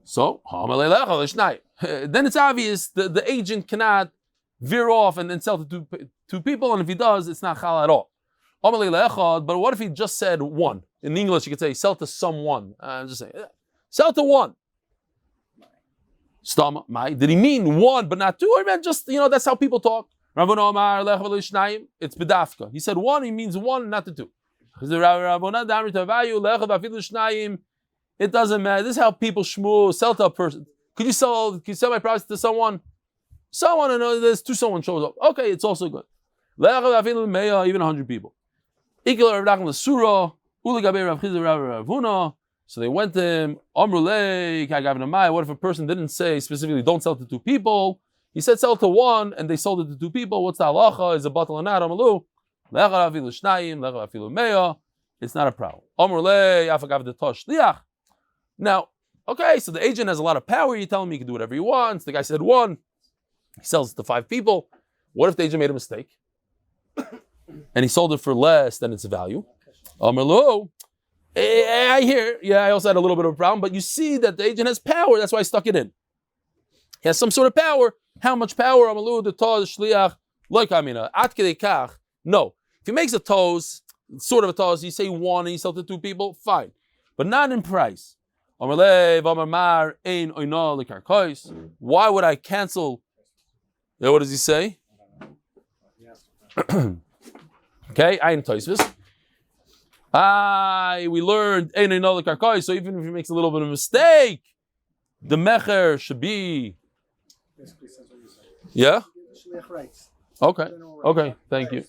So, then it's obvious the agent cannot veer off and then sell to two people, and if he does, it's not chal at all. But what if he just said one? In English, you could say, sell to someone. I'm just saying, sell to one. Did he mean one but not 2? Or man, just, that's how people talk. It's bedafka. He said one, he means one, not the 2. It doesn't matter. This is how people shmoo, sell to a person. Could you sell my property to someone? Someone, and there's 2 someone shows up. Okay, it's also good. Even 100 people. So they went to him, what if a person didn't say specifically don't sell to 2 people? He said sell to one, and they sold it to 2 people. What's the halacha? Is a batal or not? It's not a problem. Now, okay, so the agent has a lot of power. You tell him he can do whatever he wants. The guy said 1. He sells it to 5 people. What if the agent made a mistake? And he sold it for less than its value? I hear. Yeah, I also had a little bit of a problem, but you see that the agent has power. That's why I stuck it in. He has some sort of power. How much power? No. If he makes a toast, sort of a toast, you say 1 and you sell to 2 people, fine. But not in price. Why would I cancel? What does he say? Okay, Ein Tosfos. We learned so even if he makes a little bit of a mistake, the mecher should be. Yeah? Okay, thank you.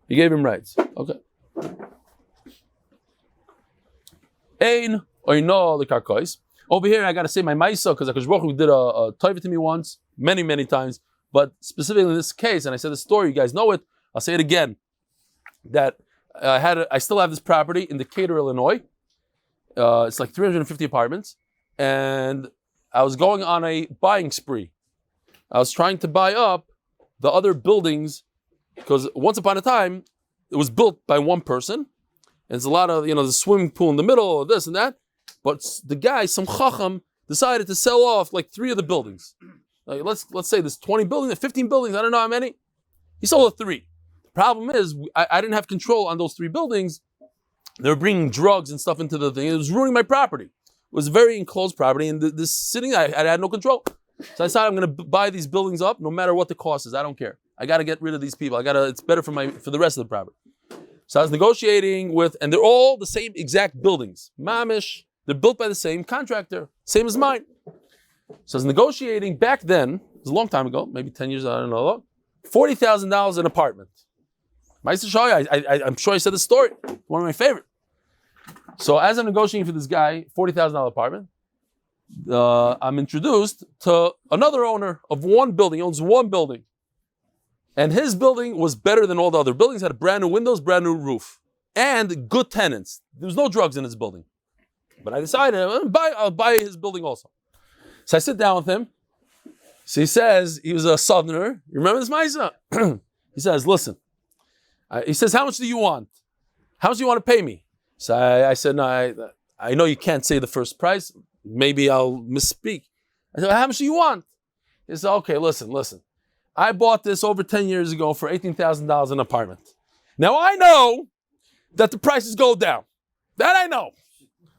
You gave him rights. Okay. Ein oino l'karkos. Over here, I got to say my maisa because Hakadosh Baruch Hu did a taiva to me once, many times, but specifically in this case, and I said the story, you guys know it. I'll say it again. That I still have this property in Decatur, Illinois. It's like 350 apartments, and I was going on a buying spree. I was trying to buy up the other buildings because once upon a time it was built by one person. And there's a lot of the swimming pool in the middle, this and that. But the guy, some chacham, decided to sell off like 3 of the buildings. Like let's say there's 20 buildings, 15 buildings, I don't know how many. He sold 3. The problem is I didn't have control on those 3 buildings. They were bringing drugs and stuff into the thing. It was ruining my property. It was a very enclosed property, and this sitting, I had no control. So I decided I'm going to buy these buildings up, no matter what the cost is. I don't care. I got to get rid of these people. It's better for the rest of the property. So I was negotiating with, and they're all the same exact buildings. Mamish, they're built by the same contractor, same as mine. So I was negotiating back then, it was a long time ago, maybe 10 years, I don't know, $40,000 an apartment. I'm sure I said the story, one of my favorite. So as I'm negotiating for this guy, $40,000 apartment, I'm introduced to another owner of one building. He owns one building. And his building was better than all the other buildings, had brand new windows, brand new roof, and good tenants. There was no drugs in his building. But I decided I'll buy his building also. So I sit down with him. So he says, he was a southerner. You remember this, Maisa? He says, listen. He says, how much do you want? How much do you want to pay me? So I said, no, I know you can't say the first price. Maybe I'll misspeak. I said, how much do you want? He said, okay, listen. I bought this over 10 years ago for $18,000 an apartment. Now I know that the prices go down. That I know.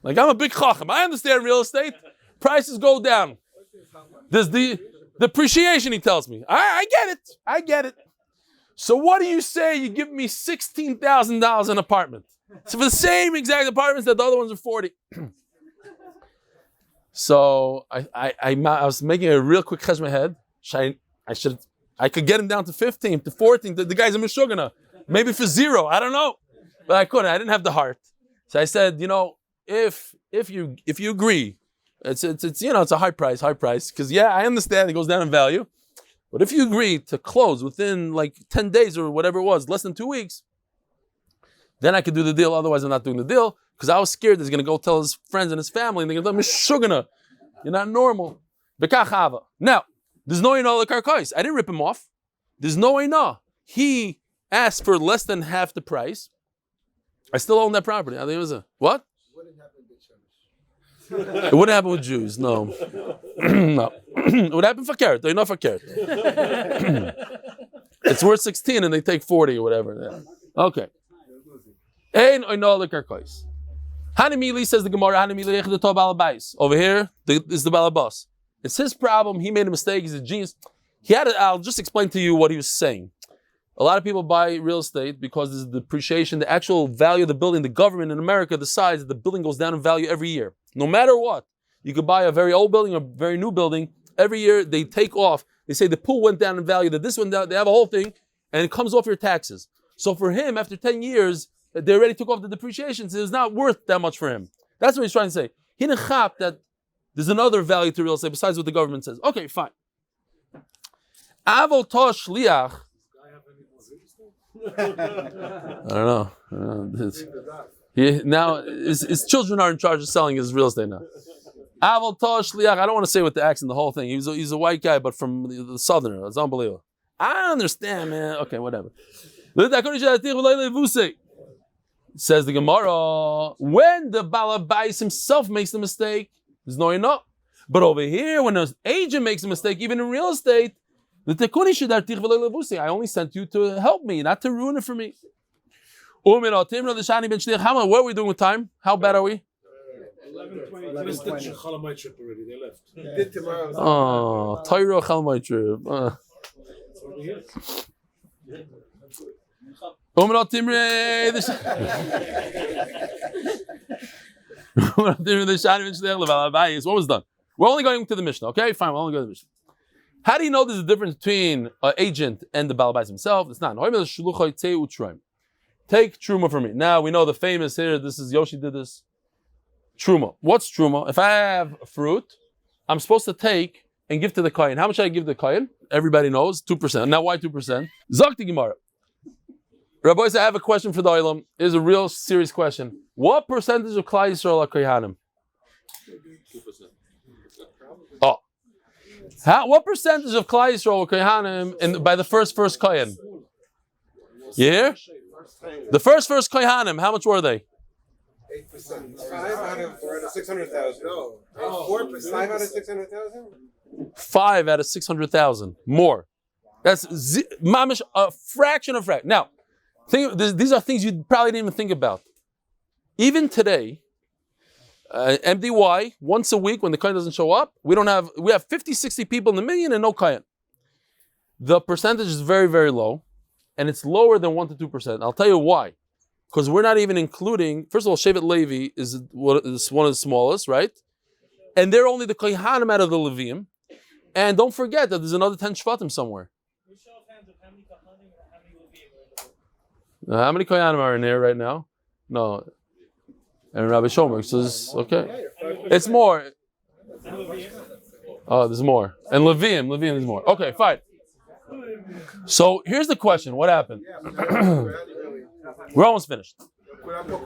Like I'm a big Chaim. I understand real estate. Prices go down. There's the depreciation, he tells me. I get it. So what do you say you give me $16,000 an apartment? So for the same exact apartments that the other ones are 40. So I was making a real quick cheshbon head. I could get him down to 15, to 14. The guy's a mishugana. Maybe for 0. I don't know. But I couldn't. I didn't have the heart. So I said, if you agree, it's a high price. Because I understand it goes down in value. But if you agree to close within like 10 days or whatever it was, less than 2 weeks, then I could do the deal. Otherwise, I'm not doing the deal. Because I was scared that he's going to go tell his friends and his family, and they're going to tell me, Mishugana, you're not normal. Now, there's no ina l'karkais. I didn't rip him off. There's no ina. He asked for less than half the price. I still own that property. I think it was what? It wouldn't happen with Jews, no. No. It would happen for carrot, though, not for carrot. It's worth 16 and they take 40 or whatever. Yeah. Okay. Ein ina l'karkais. Hanimili says the Gemara, Hanimili the Tov Balabais. Over here is the Balabas. It's his problem. He made a mistake. He's a genius. I'll just explain to you what he was saying. A lot of people buy real estate because there's depreciation. The actual value of the building, the government in America decides that the building goes down in value every year. No matter what. You could buy a very old building or a very new building. Every year they take off. They say the pool went down in value, that this went down. They have a whole thing and it comes off your taxes. So for him, after 10 years, they already took off the depreciation, so it's not worth that much for him. That's what he's trying to say. He didn't chap that there's another value to real estate besides what the government says. Okay, fine. Avol tosh shliach. I don't know. Now his children are in charge of selling his real estate now. Avol tosh shliach. I don't want to say with the accent the whole thing. He's a white guy, but from the southerner. It's unbelievable. I understand, man. Okay, whatever. Says the Gemara, when the Balabais himself makes the mistake, there's no enough. But over here, when an agent makes a mistake, even in real estate, the tekuni shedartich. I only sent you to help me, not to ruin it for me. What are we doing with time? How bad are we? 11:20. Chalamite trip already. They left. Oh, Torah Chalamite trip. What was done? We're only going to the Mishnah, okay? Fine, we're only going to the Mishnah. How do you know there's a difference between an agent and the Balabais himself? It's not. Take Truma from me. Now we know the famous here, this is Yoshi did this. Truma. What's Truma? If I have fruit, I'm supposed to take and give to the Chaim. How much should I give to the Chaim? Everybody knows, 2%. Now why 2%? Zakti Gemara. Rabbi, I have a question for the Olam. It is a real serious question. What percentage of Klal Yisrael are Kohanim? 2%. Oh. What percentage of Klal Yisrael were Kohanim by the first Kohen? You hear? The first Kohanim, how much were they? 8%. 5 out of 600,000. No. 4%. 5 out of 600,000? 5 out of 600,000. More. That's mamish, a fraction of fraction. Now, these are things you probably didn't even think about. Even today, MDY, once a week when the Chaim doesn't show up, we have 50, 60 people in the million and no Chaim. The percentage is very, very low, and it's lower than 1 to 2%. I'll tell you why. Because we're not even including, first of all, Shevet Levi is one of the smallest, right? And they're only the Kohanim out of the Levim. And don't forget that there's another 10 Shvatim somewhere. How many Kohanim are in there right now? No. And Rabbi Shomer says, okay. It's more. Oh, there's more. And Levium, there's more. Okay, fine. So here's the question: what happened? We're almost finished.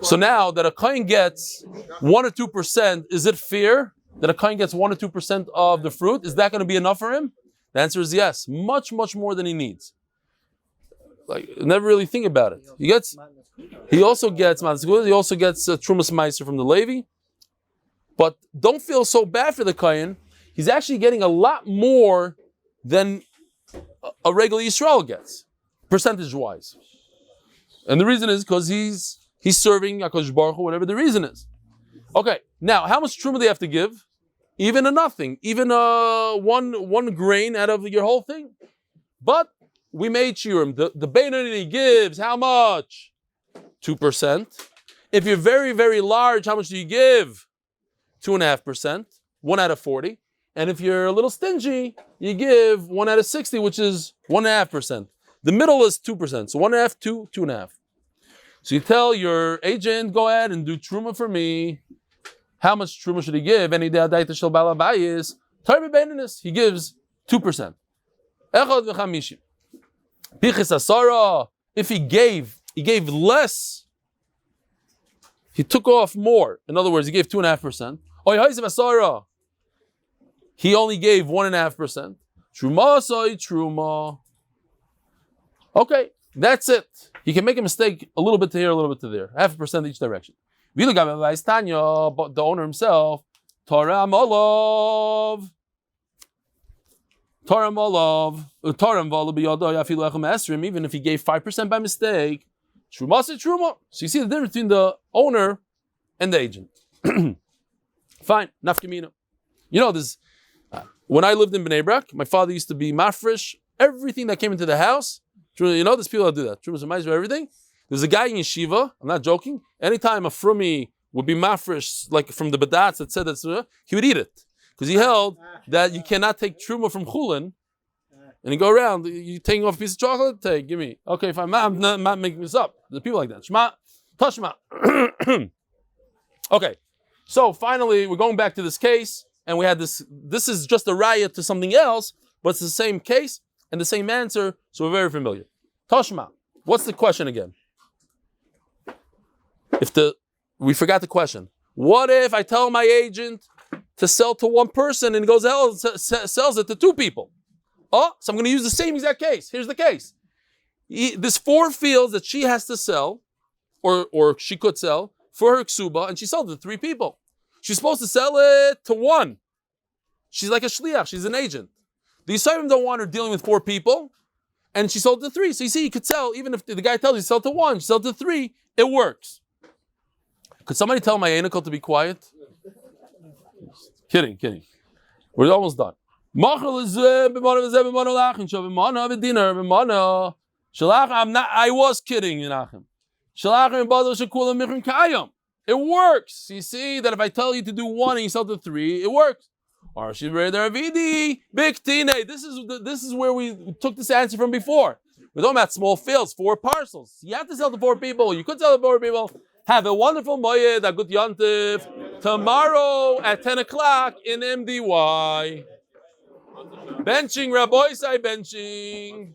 So now that a Chaim gets 1 or 2%, is it fair that a Chaim gets 1 or 2% of the fruit? Is that going to be enough for him? The answer is yes. Much, much more than he needs. Like, never really think about it. He also gets Trumas Meiser from the Levi. But don't feel so bad for the Chaim. He's actually getting a lot more than a regular Yisrael gets, percentage-wise. And the reason is because he's serving HaKadosh Baruch Hu, whatever the reason is. Okay, now, how much truma do you have to give? Even a nothing, even one grain out of your whole thing. But we made shiurim. The Beinoni gives how much? 2%. If you're very, very large, how much do you give? 2.5%, 1 out of 40. And if you're a little stingy, you give 1 out of 60, which is 1.5%. The middle is 2%. So 1.5, 2, 2.5. So you tell your agent, go ahead and do truma for me. How much truma should he give? Any de'adaita shel bala bayis. Torah b'beininis, he gives 2%. Echad v'chamishim. Pichis asara. If he gave less. He took off more. In other words, he gave 2.5%. Oy ha'isiv asara. He only gave 1.5%. Truma asai truma. Okay, that's it. He can make a mistake a little bit to here, a little bit to there. 0.5% each direction. But the owner himself, Torah Molov. Even if he gave 5% by mistake, Truma. So you see the difference between the owner and the agent. Fine, nafkamina. You know this. When I lived in Bnei Brak, my father used to be mafresh everything that came into the house. You know, there's people that do that. Trumas and Meiser, everything. There's a guy in yeshiva, I'm not joking, anytime a frumi would be mafresh, like from the badats that said that, he would eat it. Because he held that you cannot take truma from chulin, and you go around, you taking off a piece of chocolate, take, give me. Okay, fine, I'm not making this up. There's people like that. Shema, tashma. Okay, so finally, we're going back to this case, and we had this is just a raya to something else, but it's the same case, and the same answer, so we're very familiar. Tashma, what's the question again? We forgot the question. What if I tell my agent to sell to one person and he goes, sells it to 2 people? Oh, so I'm going to use the same exact case. Here's the case. There's 4 fields that she has to sell, or she could sell, for her ksuba, and she sold it to 3 people. She's supposed to sell it to 1. She's like a shliach. She's an agent. The Yisraelim don't want her dealing with 4 people, and she sold it to 3. So you see, you could sell, even if the guy tells you sell to 1, she sold to 3, it works. Could somebody tell my anikel to be quiet? Kidding. We're almost done. I was kidding, Menachem. It works. You see that if I tell you to do 1 and you sell to 3, it works. This is where we took this answer from before. We're talking about small fields, 4 parcels. You have to sell to 4 people. You could sell to 4 people. Have a wonderful Moed, a good Yontif. Tomorrow at 10 o'clock in MDY. Benching, Rabbi Isai, benching.